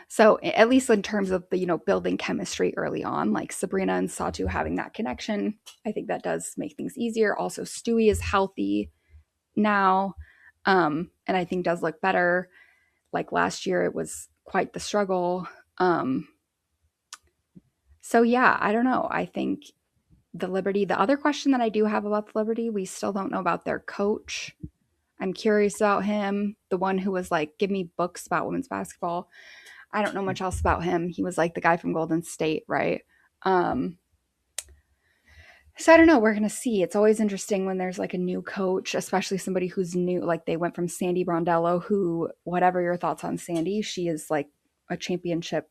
So at least in terms of the, building chemistry early on, like Sabrina and Satu having that connection, I think that does make things easier. Also, S2E is healthy now, and I think does look better. Like last year, it was quite the struggle. So yeah, I don't know. I think the Liberty, the other question that I do have about the Liberty, we still don't know about their coach. I'm curious about him, the one who was like, give me books about women's basketball. I don't know much else about him. He was like the guy from Golden State, right? So I don't know. We're going to see. It's always interesting when there's like a new coach, especially somebody who's new. Like they went from Sandy Brondello, who, whatever your thoughts on Sandy, she is like a championship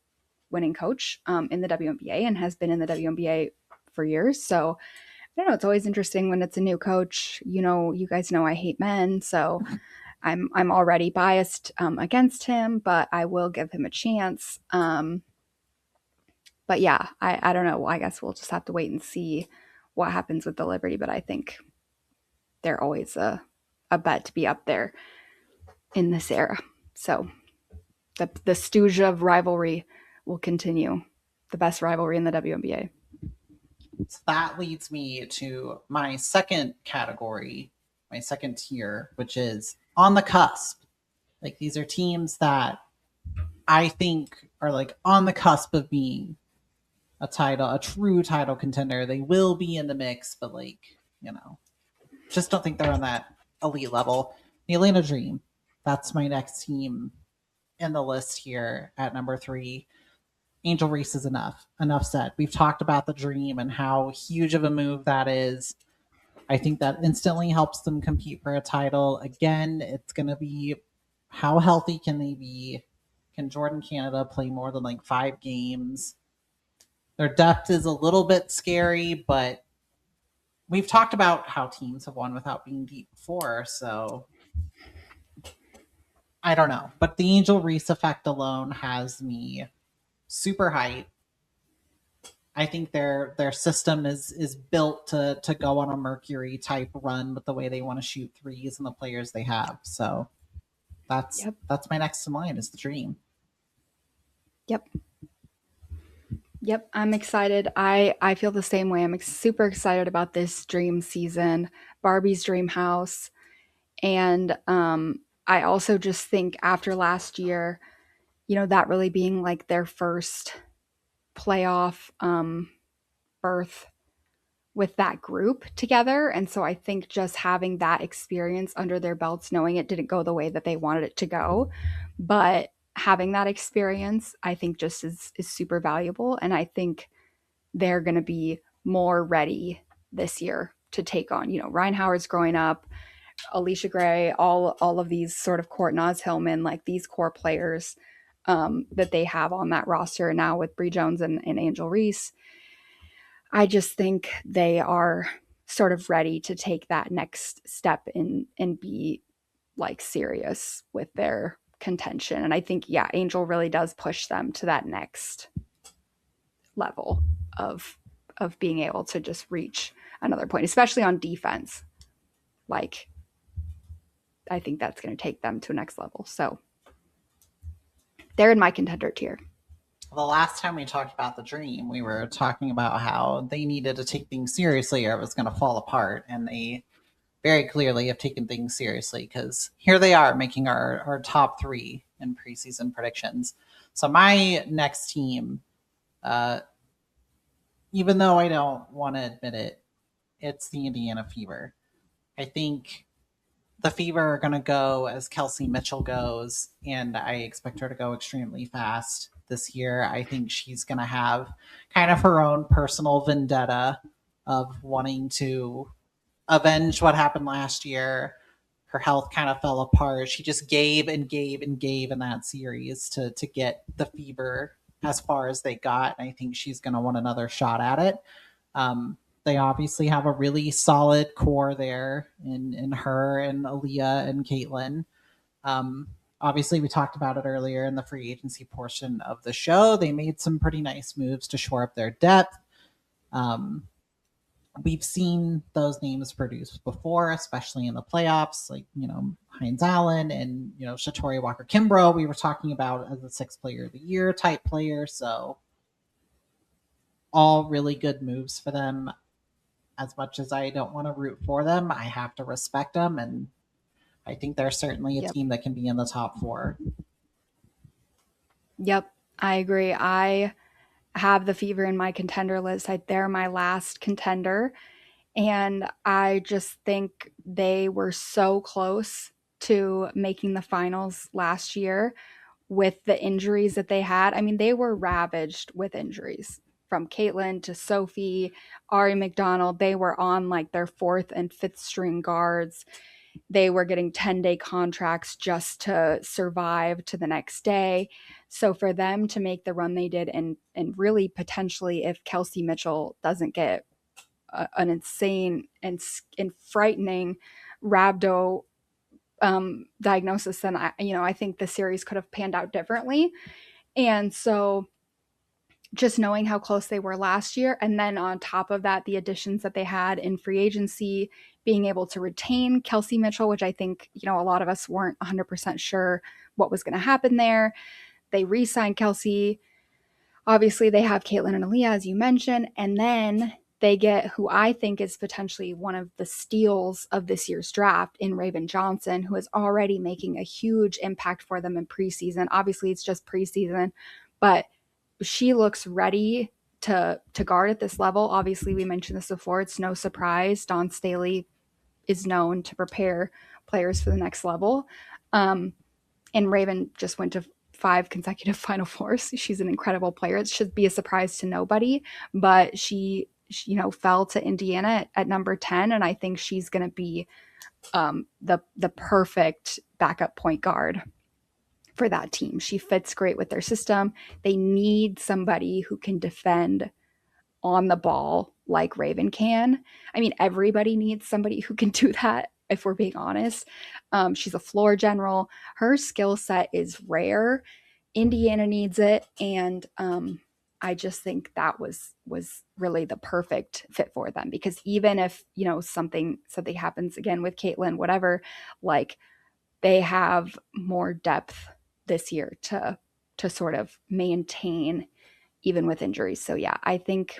winning coach in the WNBA and has been in the WNBA for years. So I don't know. It's always interesting when it's a new coach. You guys know I hate men, so I'm already biased against him, but I will give him a chance. But yeah, I don't know. I guess we'll just have to wait and see what happens with the Liberty. But I think they're always a bet to be up there in this era. So the stooge of rivalry will continue. The best rivalry in the WNBA. So that leads me to my second category, my second tier, which is on the cusp. Like these are teams that I think are like on the cusp of being a true title contender. They will be in the mix, but just don't think they're on that elite level. The Atlanta Dream, that's my next team in the list here at number 3. Angel Reese is enough. Enough said. We've talked about the Dream and how huge of a move that is. I think that instantly helps them compete for a title. Again, it's going to be how healthy can they be? Can Jordan Canada play more than like 5 games? Their depth is a little bit scary, but we've talked about how teams have won without being deep before, so I don't know. But the Angel Reese effect alone has me super hyped. I think their system is built to go on a Mercury type run with the way they want to shoot threes and the players they have. So that's my next in line is the Dream. Yep, I'm excited. I feel the same way. I'm super excited about this Dream season, Barbie's Dream House, and I also just think after last year, that really being like their first playoff berth with that group together. And so I think just having that experience under their belts, knowing it didn't go the way that they wanted it to go, but having that experience, I think just is super valuable. And I think they're going to be more ready this year to take on, Ryan Howard's growing up, Alicia Gray, all of these sort of Naz Hillman, like these core players that they have on that roster now with Bree Jones and Angel Reese. I just think they are sort of ready to take that next step and be like serious with their contention. And I think, yeah, Angel really does push them to that next level of being able to just reach another point, especially on defense. Like, I think that's going to take them to a next level. So they're in my contender tier. The last time we talked about the Dream, we were talking about how they needed to take things seriously or it was going to fall apart. And they very clearly have taken things seriously because here they are making our top 3 in preseason predictions. So my next team, even though I don't want to admit it, it's the Indiana Fever. I think the Fever are going to go as Kelsey Mitchell goes, and I expect her to go extremely fast this year. I think she's going to have kind of her own personal vendetta of wanting to avenge what happened last year. Her health kind of fell apart. She just gave and gave and gave in that series to get the Fever as far as they got. And I think she's going to want another shot at it. They obviously have a really solid core there in her and Aaliyah and Caitlin. Obviously, we talked about it earlier in the free agency portion of the show. They made some pretty nice moves to shore up their depth. We've seen those names produced before, especially in the playoffs, like, Hines Allen and, Shatori Walker Kimbrough, we were talking about as a 6th player of the year type player. So all really good moves for them. As much as I don't want to root for them, I have to respect them. And I think they're certainly a team that can be in the top 4. Yep, I agree. I have the Fever in my contender list. They're my last contender. And I just think they were so close to making the finals last year with the injuries that they had. I mean, they were ravaged with injuries from Caitlin to Sophie, Ari McDonald. They were on like their 4th and 5th string guards. They were getting 10-day contracts just to survive to the next day. So for them to make the run they did, and really potentially if Kelsey Mitchell doesn't get an insane and frightening rhabdo diagnosis, then I think the series could have panned out differently. And so just knowing how close they were last year, and then on top of that, the additions that they had in free agency, being able to retain Kelsey Mitchell, which I think, a lot of us weren't 100% sure what was going to happen there. They re-signed Kelsey. Obviously, they have Caitlin and Aaliyah, as you mentioned, and then they get who I think is potentially one of the steals of this year's draft in Raven Johnson, who is already making a huge impact for them in preseason. Obviously, it's just preseason, but she looks ready to guard at this level. Obviously, we mentioned this before. It's no surprise. Dawn Staley is known to prepare players for the next level. And Raven just went to 5 consecutive Final Fours. She's an incredible player. It should be a surprise to nobody, but she fell to Indiana at number 10, and I think she's going to be the perfect backup point guard for that team. She fits great with their system. They need somebody who can defend on the ball like Raven can. I mean, everybody needs somebody who can do that, if we're being honest. She's a floor general. Her skill set is rare. Indiana needs it, and I just think that was really the perfect fit for them, because even if something happens again with Caitlin, whatever, like, they have more depth this year to sort of maintain even with injuries. So yeah, I think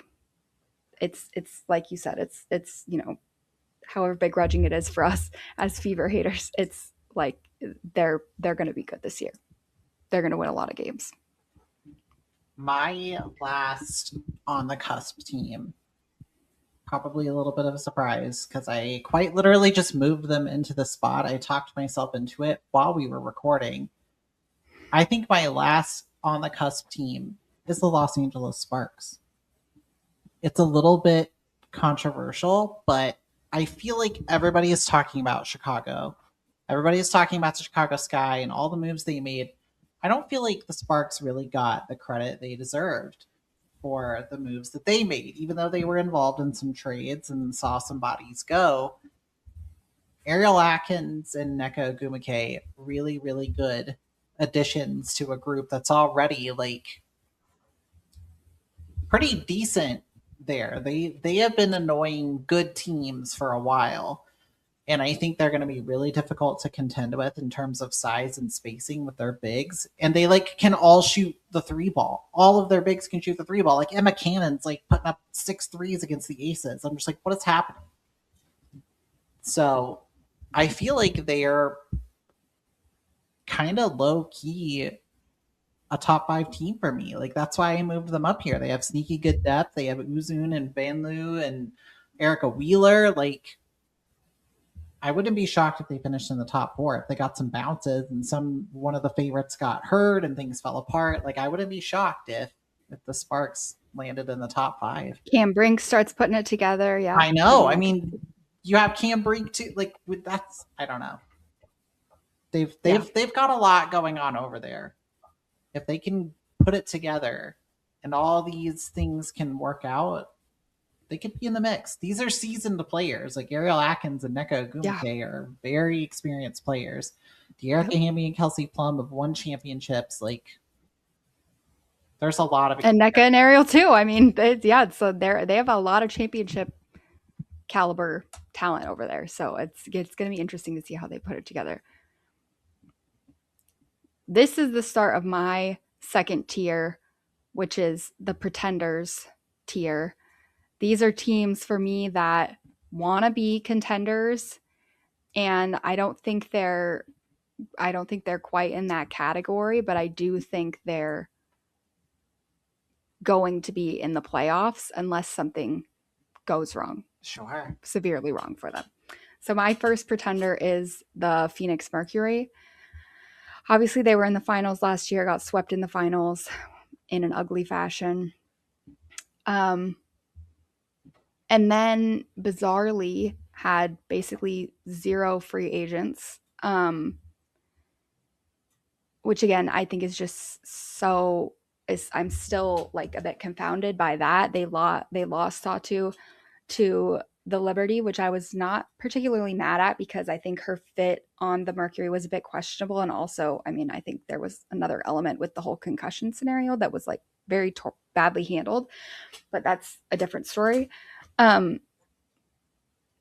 it's like you said, it's however begrudging it is for us as Fever haters, it's like they're going to be good this year. They're going to win a lot of games. My last on the cusp team, probably a little bit of a surprise because I quite literally just moved them into the spot. I talked myself into it while we were recording. I think my last on the cusp team is the Los Angeles Sparks. It's a little bit controversial, but I feel like everybody is talking about Chicago. Everybody is talking about the Chicago Sky and all the moves they made. I don't feel like the Sparks really got the credit they deserved. for the moves that they made, even though they were involved in some trades and saw some bodies go. Ariel Atkins and Neko Gumake, really, really good additions to a group that's already like pretty decent there. They have been annoying good teams for a while. And I think they're going to be really difficult to contend with in terms of size and spacing with their bigs. And they like can all shoot the three ball. All of their bigs can shoot the three ball. Like Emma Cannon's like putting up 6 threes against the Aces. I'm just like, what is happening? So I feel like they're kind of low key a top 5 team for me. Like that's why I moved them up here. They have sneaky good depth. They have Uzun and Banlu and Erica Wheeler. Like I wouldn't be shocked if they finished in the top 4. If they got some bounces and one of the favorites got hurt and things fell apart. Like I wouldn't be shocked if the Sparks landed in the top 5. Cam Brink starts putting it together. Yeah, I know. I mean, you have Cam Brink too. Like that's I don't know. They've got a lot going on over there. If they can put it together and all these things can work out, they could be in the mix. These are seasoned players. Like Ariel Atkins and Neko Gumake are very experienced players. De'Erica Hamby and Kelsey Plum have won championships. Like there's a lot of and Nneka and Ariel too. I mean, so they have a lot of championship caliber talent over there. So it's going to be interesting to see how they put it together. This is the start of my second tier, which is the pretenders tier. These are teams for me that want to be contenders, and I don't think they're quite in that category, but I do think they're going to be in the playoffs unless something goes wrong. Sure. Severely wrong for them. So my first pretender is the Phoenix Mercury. Obviously, they were in the finals last year, got swept in the finals in an ugly fashion. And then, bizarrely, had basically 0 free agents, which, again, I think is just so... I'm still, like, a bit confounded by that. They lost Satu to the Liberty, which I was not particularly mad at because I think her fit on the Mercury was a bit questionable. And also, I mean, I think there was another element with the whole concussion scenario that was like very badly handled, but that's a different story. But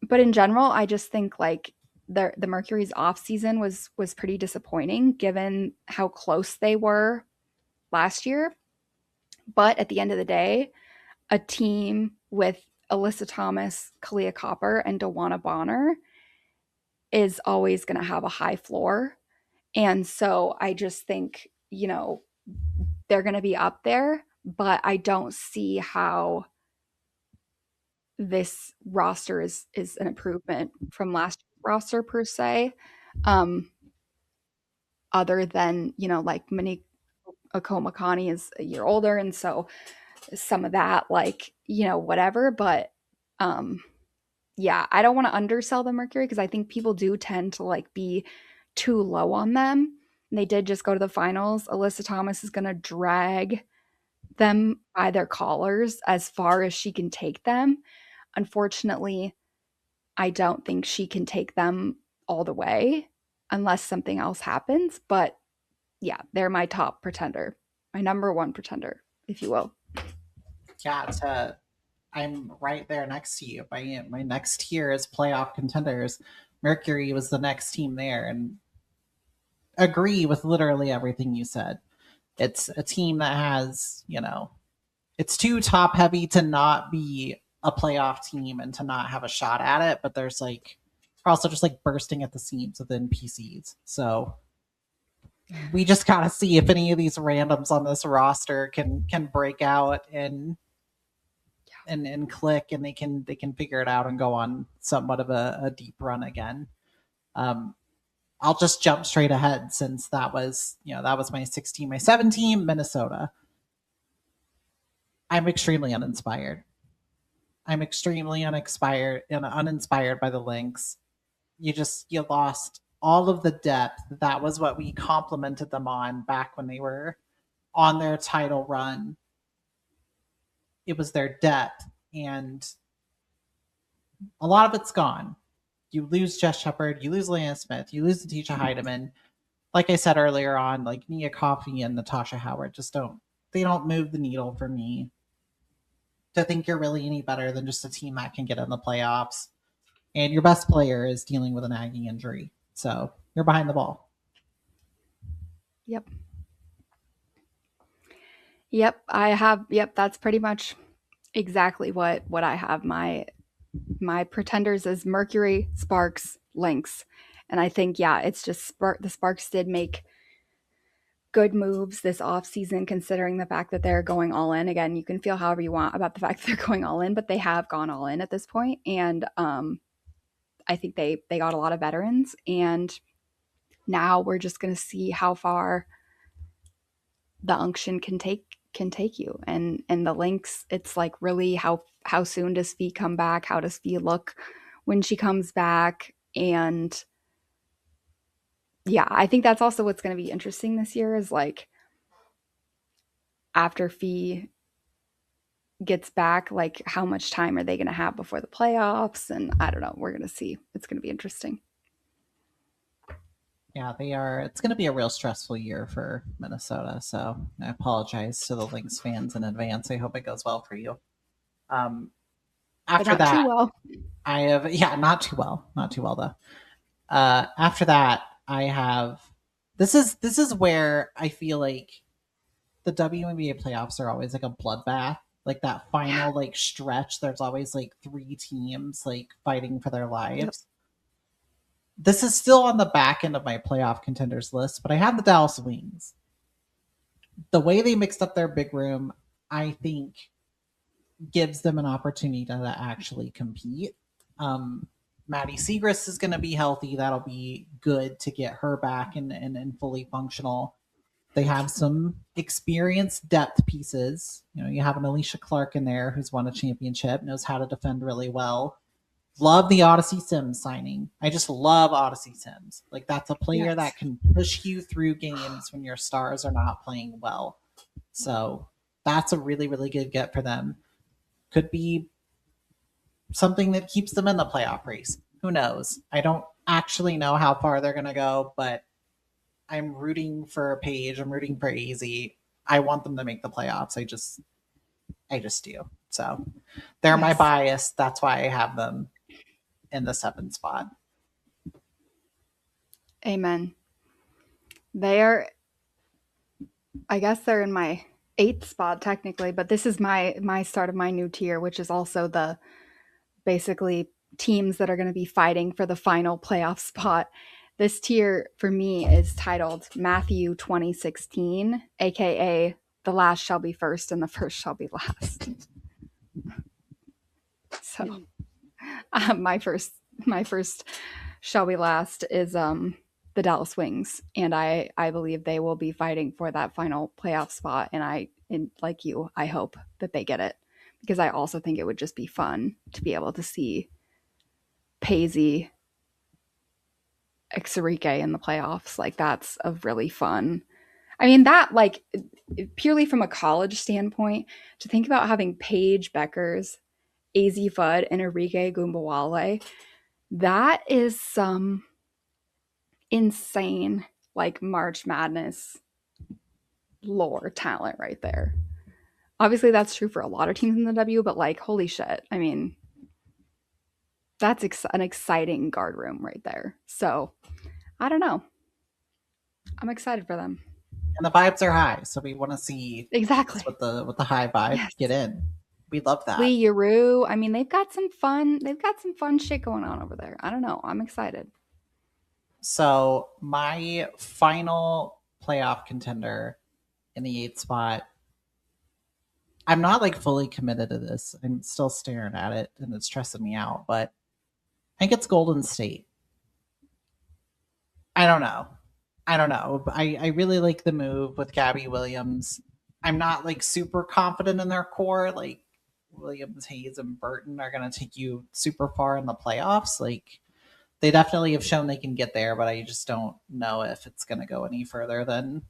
in general, I just think like the Mercury's off season was pretty disappointing given how close they were last year. But at the end of the day, a team with Alyssa Thomas, Kalia Copper, and Dawana Bonner is always going to have a high floor. And so I just think, they're going to be up there, but I don't see how this roster is an improvement from last roster per se. Other than, like Monique Okomakani is a year older. And so some of that, like, whatever. But yeah, I don't want to undersell the Mercury because I think people do tend to like be too low on them. And they did just go to the finals. Alyssa Thomas is going to drag them by their collars as far as she can take them. Unfortunately, I don't think she can take them all the way unless something else happens. But yeah, they're my top pretender, my number 1 pretender, if you will. Yeah, I'm right there next to you. My next tier is playoff contenders. Mercury was the next team there, and agree with literally everything you said. It's a team that has, it's too top heavy to not be a playoff team and to not have a shot at it. But there's like, we're also just like bursting at the seams within PCs. So we just gotta see if any of these randoms on this roster can break out and click, and they can figure it out and go on somewhat of a deep run again. I'll just jump straight ahead since that was my 16, my 17, Minnesota. I'm extremely uninspired. I'm extremely uninspired by the Lynx. You lost all of the depth. That was what we complimented them on back when they were on their title run. it was their depth, and a lot of it's gone. You lose Jess Shepard, you lose Lana Smith, you lose Letitia Heidemann. Like I said earlier on, like Nia Coffey and Natasha Howard just don't move the needle for me to think you're really any better than just a team that can get in the playoffs. And your best player is dealing with a nagging injury. So you're behind the ball. Yep. That's pretty much exactly what I have. My pretenders is Mercury, Sparks, Lynx. And I think, yeah, it's just the Sparks did make good moves this offseason, considering the fact that they're going all in. Again, you can feel however you want about the fact that they're going all in, but they have gone all in at this point. And I think they got a lot of veterans. And now we're just going to see how far the unction can take you. And the Lynx, it's like, really, how soon does Fee come back? How does Fee look when she comes back? And yeah, I think that's also what's going to be interesting this year, is like, after Fee gets back, like, how much time are they going to have before the playoffs? And I don't know, we're going to see. It's going to be interesting. Yeah, they are. It's going to be a real stressful year for Minnesota. So I apologize to the Lynx fans in advance. I hope it goes well for you. After that, too well. I have, yeah, not too well though. After that, I have, this is where I feel like the WNBA playoffs are always like a bloodbath. Like that final like stretch, there's always like 3 teams like fighting for their lives. Yep. This is still on the back end of my playoff contenders list, but I have the Dallas Wings. The way they mixed up their big room, I think, gives them an opportunity to actually compete. Maddie Siegrist is going to be healthy. That'll be good to get her back and fully functional. They have some experienced depth pieces. You know, you have an Alicia Clark in there who's won a championship, knows how to defend really well. Love the Odyssey Sims signing. I just love Odyssey Sims. Like, that's a player that can push you through games when your stars are not playing well. So that's a really, really good get for them. Could be something that keeps them in the playoff race. Who knows? I don't actually know how far they're going to go, but I'm rooting for Paige. I'm rooting for AZ. I want them to make the playoffs. I just do. So they're my bias. That's why I have them in the 7th spot. Amen. I guess they're in my 8th spot technically, but this is my start of my new tier, which is also the basically teams that are going to be fighting for the final playoff spot. This tier for me is titled Matthew 2016, aka the last shall be first and the first shall be last. So my first shall be last is the Dallas Wings, and I believe they will be fighting for that final playoff spot, and like you, I hope that they get it, because I also think it would just be fun to be able to see Paisley Exarike in the playoffs. Like, that's a really fun. I mean, that, like, purely from a college standpoint, to think about having Paige Beckers, AZ Fudd, and Arike Gumbawale, that is some insane, like, March Madness lore talent right there. Obviously, that's true for a lot of teams in the W, but, like, holy shit. I mean, that's an exciting guard room right there. So, I don't know. I'm excited for them. And the vibes are high, so we want to see exactly with the high vibe get in. We love that. Lee Yaru. I mean, they've got some fun shit going on over there. I don't know. I'm excited. So my final playoff contender in the 8th spot, I'm not like fully committed to this. I'm still staring at it and it's stressing me out, but I think it's Golden State. I don't know. I really like the move with Gabby Williams. I'm not like super confident in their core. Like, Williams, Hayes, and Burton are going to take you super far in the playoffs. Like, they definitely have shown they can get there, but I just don't know if it's going to go any further than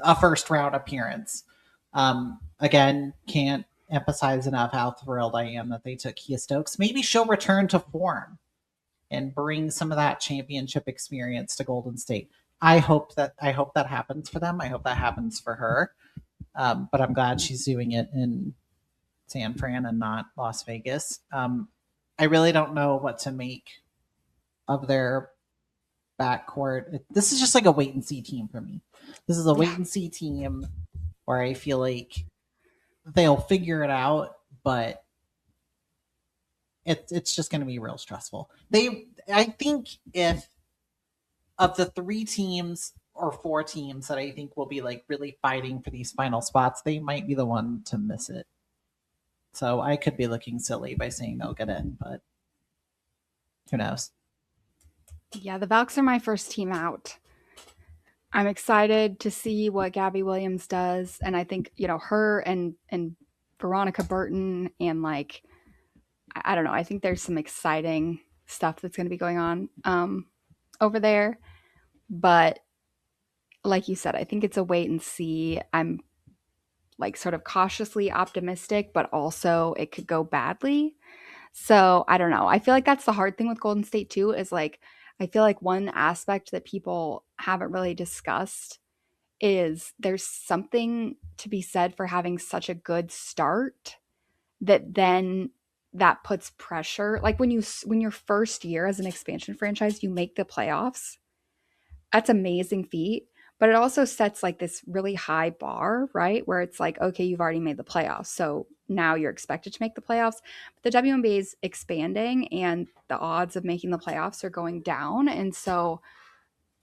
a first round appearance. Again, can't emphasize enough how thrilled I am that they took Kia Stokes. Maybe she'll return to form and bring some of that championship experience to Golden State. I hope that happens for them. I hope that happens for her. But I'm glad she's doing it in San Fran and not Las Vegas. I really don't know what to make of their backcourt. This is just like a wait and see team for me. This is a wait and see team where I feel like they'll figure it out, but it's just going to be real stressful. I think if of the 3 teams or 4 teams that I think will be like really fighting for these final spots, they might be the one to miss it. So I could be looking silly by saying they'll get in, but who knows? Yeah, the Valks are my first team out. I'm excited to see what Gabby Williams does, and I think her and Veronica Burton and like I don't know. I think there's some exciting stuff that's going to be going on over there, but like you said, I think it's a wait and see. I'm like sort of cautiously optimistic, but also it could go badly. So I don't know. I feel like that's the hard thing with Golden State too, is like, I feel like one aspect that people haven't really discussed is there's something to be said for having such a good start that then that puts pressure. Like when your first year as an expansion franchise, you make the playoffs, that's amazing feat, but it also sets like this really high bar, right? Where it's like, okay, you've already made the playoffs, so now you're expected to make the playoffs. But the WNBA is expanding and the odds of making the playoffs are going down. And so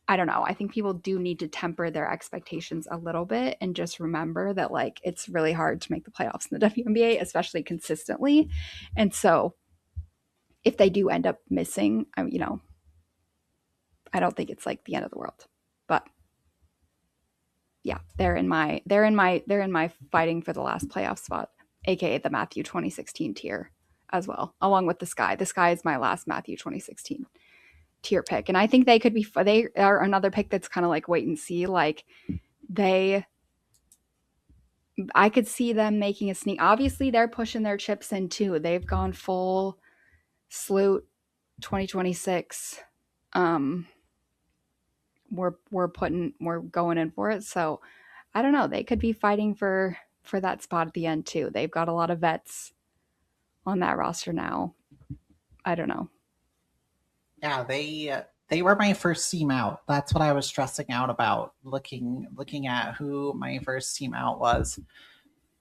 I don't know. I think people do need to temper their expectations a little bit and just remember that like it's really hard to make the playoffs in the WNBA, especially consistently. And so if they do end up missing, I don't think it's like the end of the world. But yeah, they're in my fighting for the last playoff spot, aka the Matthew 2016 tier as well, along with the Sky. The Sky is my last Matthew 2016 tier pick, and I think they could be. They are another pick that's kind of like wait and see. Like I could see them making a sneak. Obviously, they're pushing their chips in too. They've gone full Sloot 2026. We're going in for it. So I don't know. They could be fighting for that spot at the end too. They've got a lot of vets on that roster now. I don't know. Yeah, they were my first team out. That's what I was stressing out about looking at who my first team out was.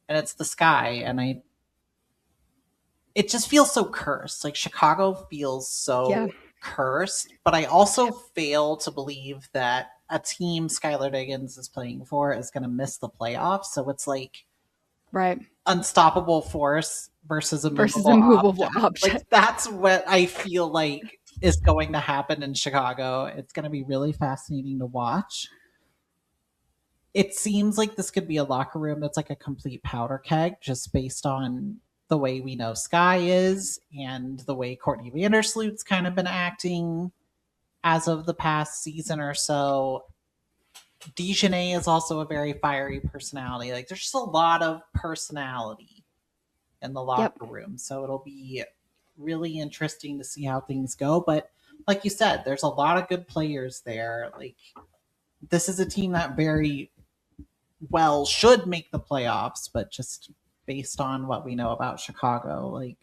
And it's the Sky, and it just feels so cursed. Like Chicago feels so cursed, but I also fail to believe that a team Skylar Diggins is playing for is going to miss the playoffs. So it's like right, unstoppable force versus a movable object. Like that's what I feel like is going to happen in Chicago. It's going to be really fascinating to watch. It seems like this could be a locker room that's like a complete powder keg, just based on the way we know Sky is and the way Courtney Vandersloot's kind of been acting as of the past season or so. Dejanay is also a very fiery personality. Like there's just a lot of personality in the locker room. So it'll be really interesting to see how things go. But like you said, there's a lot of good players there. Like this is a team that very well should make the playoffs, but just based on what we know about Chicago, like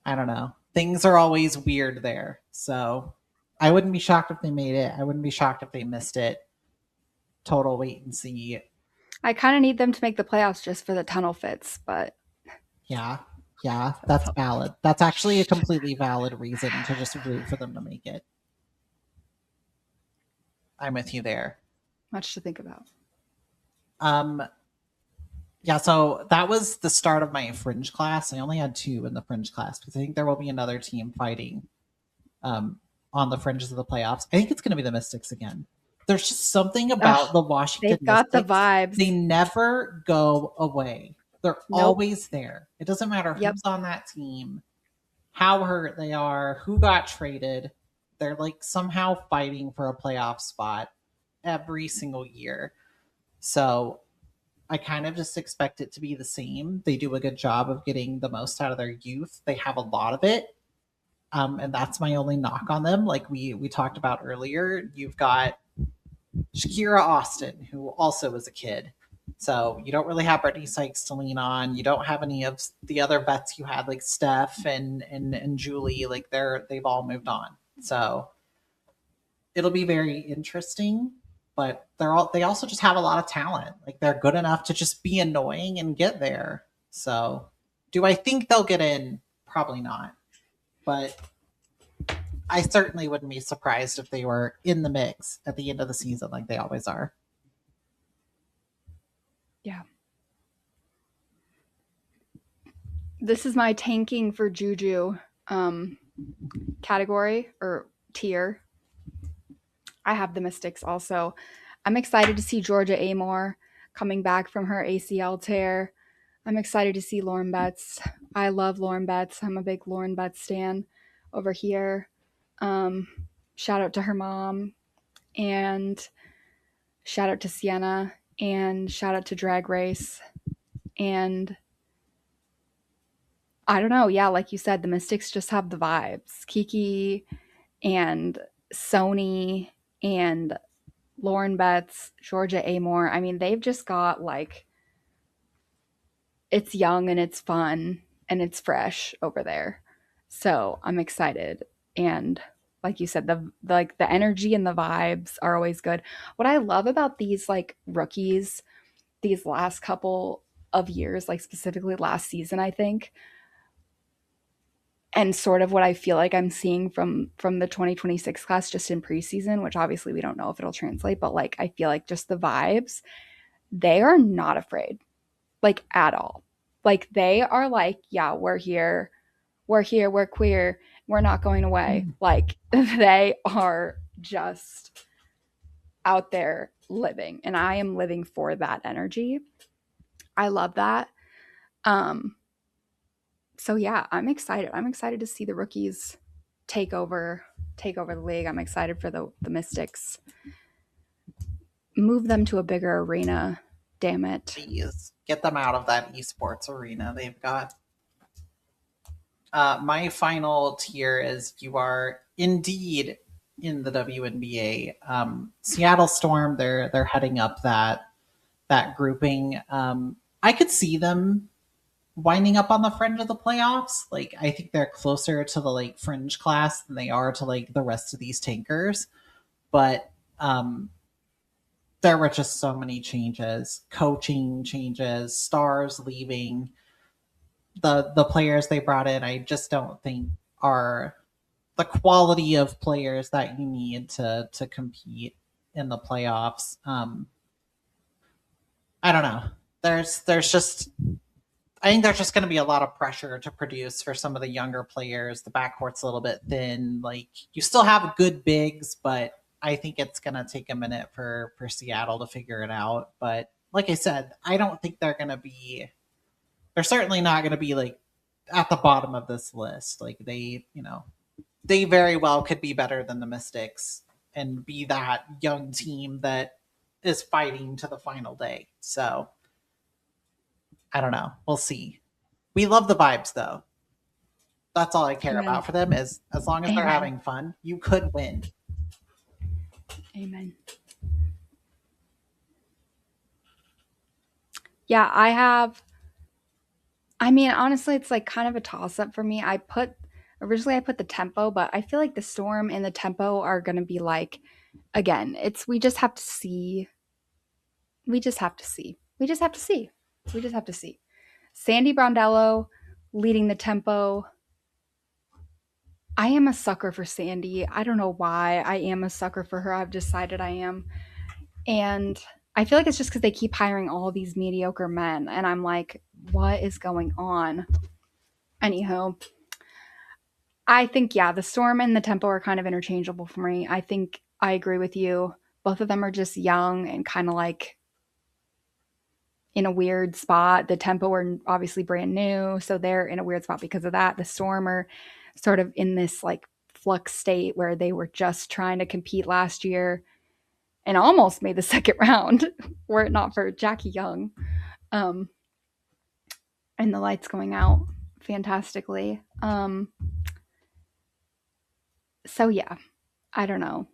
I don't know. Things are always weird there. So I wouldn't be shocked if they made it. I wouldn't be shocked if they missed it. Total wait and see. I kind of need them to make the playoffs just for the tunnel fits, but yeah, that's valid. That's actually a completely valid reason to just root for them to make it. I'm with you there. Much to think about. Yeah, so that was the start of my fringe class. I only had 2 in the fringe class because I think there will be another team fighting on the fringes of the playoffs. I think it's going to be the Mystics again. There's just something about the Washington They've got Mystics. The vibes. They never go away. They're always there. It doesn't matter who's on that team, how hurt they are, who got traded. They're like somehow fighting for a playoff spot every single year. So I kind of just expect it to be the same. They do a good job of getting the most out of their youth. They have a lot of it. And that's my only knock on them. Like we talked about earlier, you've got Shakira Austin, who also is a kid. So you don't really have Brittany Sykes to lean on. You don't have any of the other vets you had, like Steph and Julie. Like they've all moved on. So it'll be very interesting. But they also just have a lot of talent. Like they're good enough to just be annoying and get there. So do I think they'll get in? Probably not. But I certainly wouldn't be surprised if they were in the mix at the end of the season like they always are. Yeah. This is my tanking for Juju category or tier. I have the Mystics also. I'm excited to see Georgia Amore coming back from her ACL tear. I'm excited to see Lauren Betts. I love Lauren Betts. I'm a big Lauren Betts stan over here. Shout out to her mom, and shout out to Sienna, and shout out to Drag Race. And I don't know. Yeah, like you said, the Mystics just have the vibes. Kiki and Sony and Lauren Betts, Georgia Amore. I mean, they've just got like, it's young and it's fun and it's fresh over there. So I'm excited. And like you said, the energy and the vibes are always good. What I love about these like rookies, these last couple of years, like specifically last season, I think, and sort of what I feel like I'm seeing from the 2026 class just in preseason, which obviously we don't know if it'll translate, but like I feel like just the vibes, they are not afraid, like at all. Like they are like, yeah, we're here, we're queer, we're not going away. Like they are just out there living, and I am living for that energy. I love that. So yeah, I'm excited. I'm excited to see the rookies take over the league. I'm excited for the Mystics. Move them to a bigger arena. Damn it. Please get them out of that esports arena they've got. My final tier is you are indeed in the WNBA. Seattle Storm, they're heading up that grouping. I could see them winding up on the fringe of the playoffs. Like I think they're closer to the like fringe class than they are to like the rest of these tankers. But there were just so many changes, coaching changes, stars leaving. The players they brought in, I just don't think are the quality of players that you need to compete in the playoffs. I don't know. There's just I think there's just going to be a lot of pressure to produce for some of the younger players. The backcourt's a little bit thin. Like you still have good bigs, but I think it's going to take a minute for Seattle to figure it out. But like I said, I don't think they're going to be. They're certainly not going to be like at the bottom of this list. Like they very well could be better than the Mystics and be that young team that is fighting to the final day. So I don't know. We'll see. We love the vibes though. That's all I care Amen. about for them is as long as they're having fun, you could win. Amen. Yeah, I mean, honestly, it's like kind of a toss up for me. Originally I put the tempo, but I feel like the Storm and the tempo are going to be like, again, we just have to see. We just have to see. We just have to see. We just have to see. Sandy Brondello leading the tempo. I am a sucker for Sandy. I don't know why. I am a sucker for her. I've decided I am. And I feel like it's just because they keep hiring all these mediocre men. And I'm like, what is going on? Anyhow, I think, yeah, the Storm and the tempo are kind of interchangeable for me. I think I agree with you. Both of them are just young and kind of like in a weird spot. The tempo are obviously brand new, so they're in a weird spot because of that. The Storm are sort of in this like flux state where they were just trying to compete last year and almost made the second round were it not for Jackie Young. and the lights going out fantastically. So yeah, I don't know.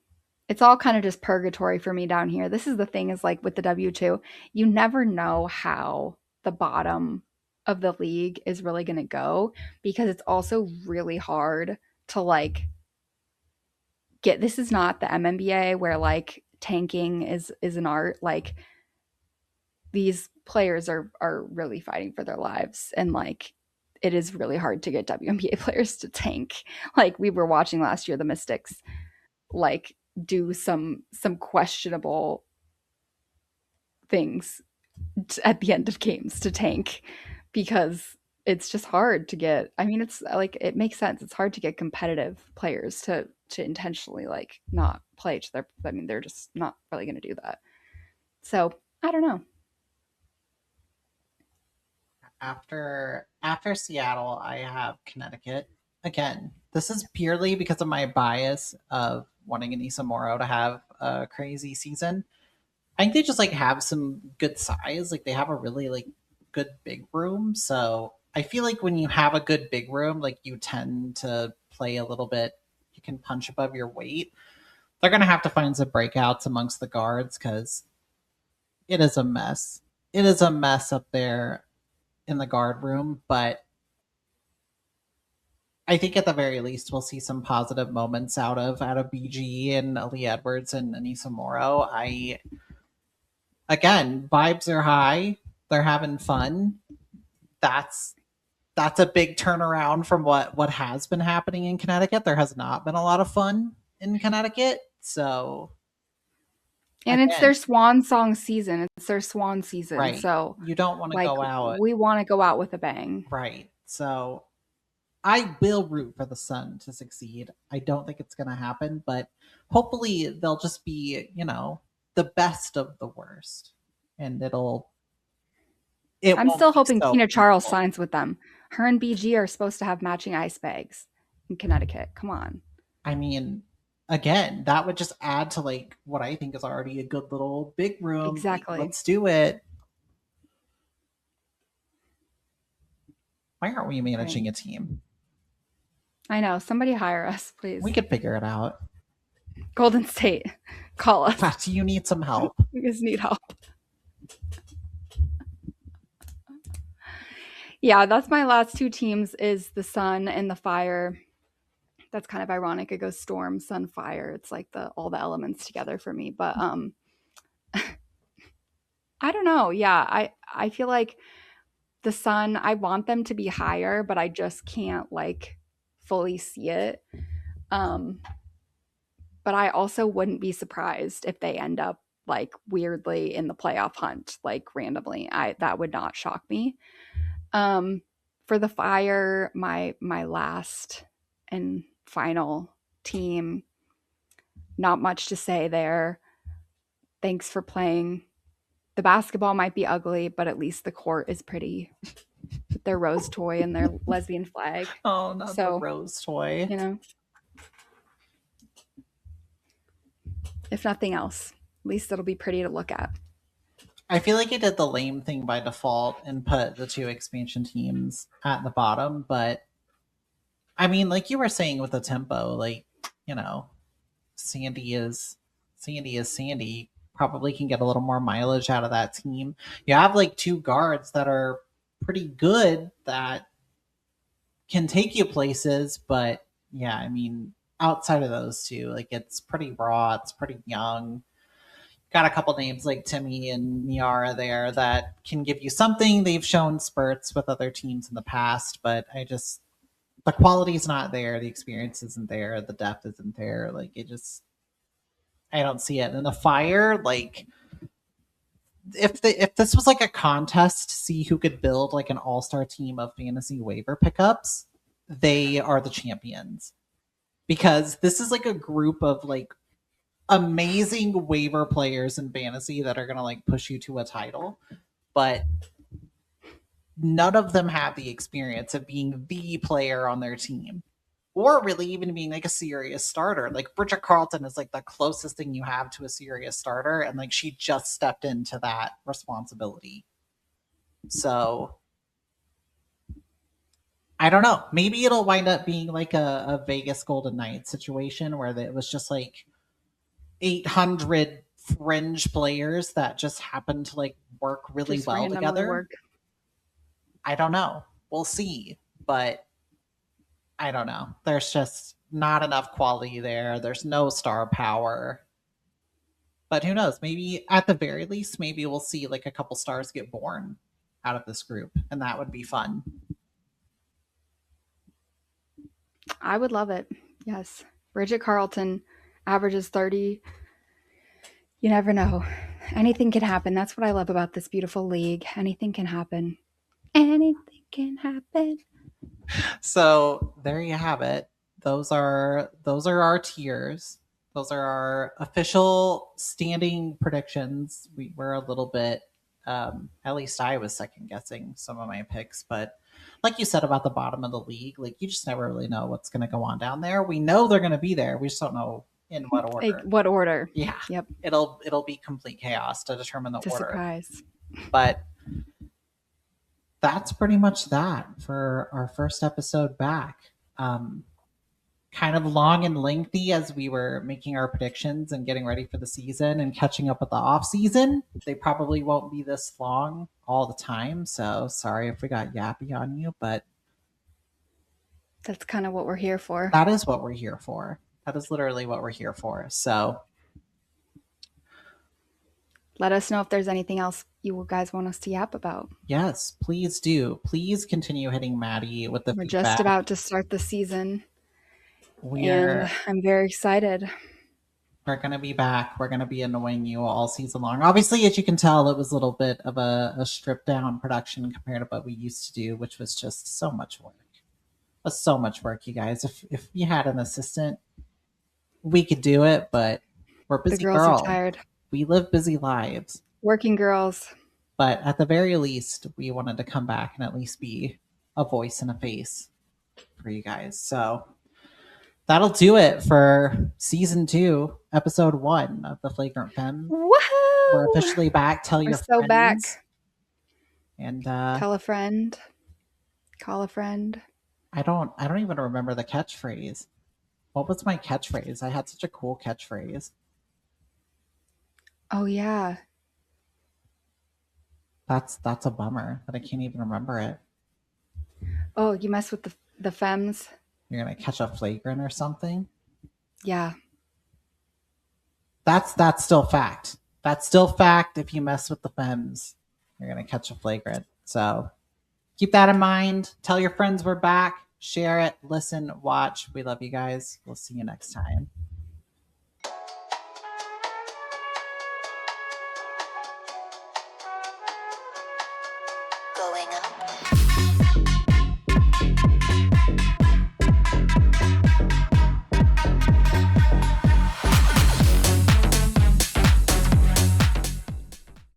It's all kind of just purgatory for me down here. This is the thing is like with the W2, you never know how the bottom of the league is really going to go because it's also really hard to like get this is not the MNBA where like tanking is an art. Like these players are really fighting for their lives and like it is really hard to get WNBA players to tank. Like we were watching last year the Mystics like do some questionable things at the end of games to tank because it's just hard to get. I mean, it's like it makes sense. It's hard to get competitive players to intentionally like not play to their. I mean, they're just not really going to do that. So I don't know. After Seattle, I have Connecticut. Again, this is purely because of my bias of wanting Anissa Morrow to have a crazy season. I think they just like have some good size. Like they have a really like good big room. So I feel like when you have a good big room, like you tend to play a little bit. You can punch above your weight. They're gonna have to find some breakouts amongst the guards because it is a mess. It is a mess up there in the guard room, but I think at the very least we'll see some positive moments out of BG and Ali Edwards and Anissa Morrow. I again, vibes are high. They're having fun. That's that's a big turnaround from what has been happening in Connecticut. There has not been a lot of fun in Connecticut. So And it's again, their swan song season. It's their swan season. right. So You don't want to like go out we want to go out with a bang. right. So I will root for the Sun to succeed. I don't think it's going to happen, but hopefully they'll just be, the best of the worst, and it I'm won't still be hoping so Tina Charles painful. signs with them. Her and BG are supposed to have matching ice bags in Connecticut. Come on. I mean, again, that would just add to like what I think is already a good little big room. Like, Exactly. let's do it. Why aren't we Right. managing a team? I know. Somebody hire us, We please. could figure it out. Golden State, call us. Do you need some help? We just need help. Yeah, that's my last two teams is the Sun and the Fire. That's kind of ironic. It goes Storm, Sun, Fire. It's like the all the elements together for me. But I don't know. Yeah, I feel like the Sun, I want them to be higher, but I just can't like fully see it. Um but I also wouldn't be surprised if they end up like weirdly in the playoff hunt like randomly. I that would not shock me. Um, for the Fire, my last and final team, not much to say there. Thanks for playing. The basketball might be ugly, but at least the court is pretty with their rose toy and their lesbian flag. Oh, not the So, rose toy. you know, if nothing else, at least it'll be pretty to look at. I feel like it did the lame thing by default and put the two expansion teams at the bottom, but I mean, like you were saying with the tempo, like, you know, Sandy is Sandy. Probably can get a little more mileage out of that team. You have like two guards that are pretty good that can take you places, but yeah, I mean, outside of those two, like it's pretty raw, it's pretty young. Got a couple names like Timmy and Niara there that can give you something. They've shown spurts with other teams in the past, but the quality's not there, the experience isn't there, the depth isn't there. Like it just I don't see it. And the Fire, like if this was like a contest to see who could build like an all-star team of fantasy waiver pickups, they are the champions. Because this is like a group of like amazing waiver players in fantasy that are going to like push you to a title, but none of them have the experience of being the player on their team or really even being like a serious starter. Like Bridget Carlton is like the closest thing you have to a serious starter, and like she just stepped into that responsibility. So I don't know. Maybe it'll wind up being like a Vegas Golden Knights situation where it was just like 800 fringe players that just happened to like work really Just well randomly together. work. I don't know. We'll see. But I don't know. There's just not enough quality there. There's no star power. But who knows? Maybe at the very least, maybe we'll see like a couple stars get born out of this group, and that would be fun. I would love it. Yes. Bridget Carlton averages 30. You never know. Anything can happen. That's what I love about this beautiful league. Anything can happen. Anything can happen. So there you have it. Those are our tiers. Those are our official standing predictions. We were a little bit, at least I was second guessing some of my picks, but like you said about the bottom of the league, like you just never really know what's going to go on down there. We know they're going to be there. We just don't know in what order. Like, what order? Yeah. Yep. It'll be complete chaos to determine the It's a order. surprise. But that's pretty much that for our first episode back. Kind of long and lengthy as we were making our predictions and getting ready for the season and catching up with the off season. They probably won't be this long all the time, so sorry if we got yappy on you, but that's kind of what we're here for. That is what we're here for. That is literally what we're here for. So let us know if there's anything else you guys want us to yap about. Yes, please do. Please continue hitting Maddie with the We're feedback. just about to start the season. And I'm very excited. We're going to be back. We're going to be annoying you all season long. Obviously, as you can tell, it was a little bit of a stripped down production compared to what we used to do, which was just so much work. It was so much work, you guys. If you had an assistant, we could do it, but we're busy the girls are tired. We live busy lives. Working girls. But at the very least, we wanted to come back and at least be a voice and a face for you guys. So that'll do it for season 2, episode 1 of the Flagrant Femmes. Woohoo! We're officially back. Tell your friends. We're so back. And tell a friend. Call a friend. I don't even remember the catchphrase. What was my catchphrase? I had such a cool catchphrase. Oh yeah. That's a bummer that I can't even remember it. Oh, you mess with the Femmes. You're gonna catch a flagrant or something? Yeah. That's still fact. That's still fact. If you mess with the Femmes, you're gonna catch a flagrant. So keep that in mind. Tell your friends we're back. Share it. Listen. Watch. We love you guys. We'll see you next time. Going up.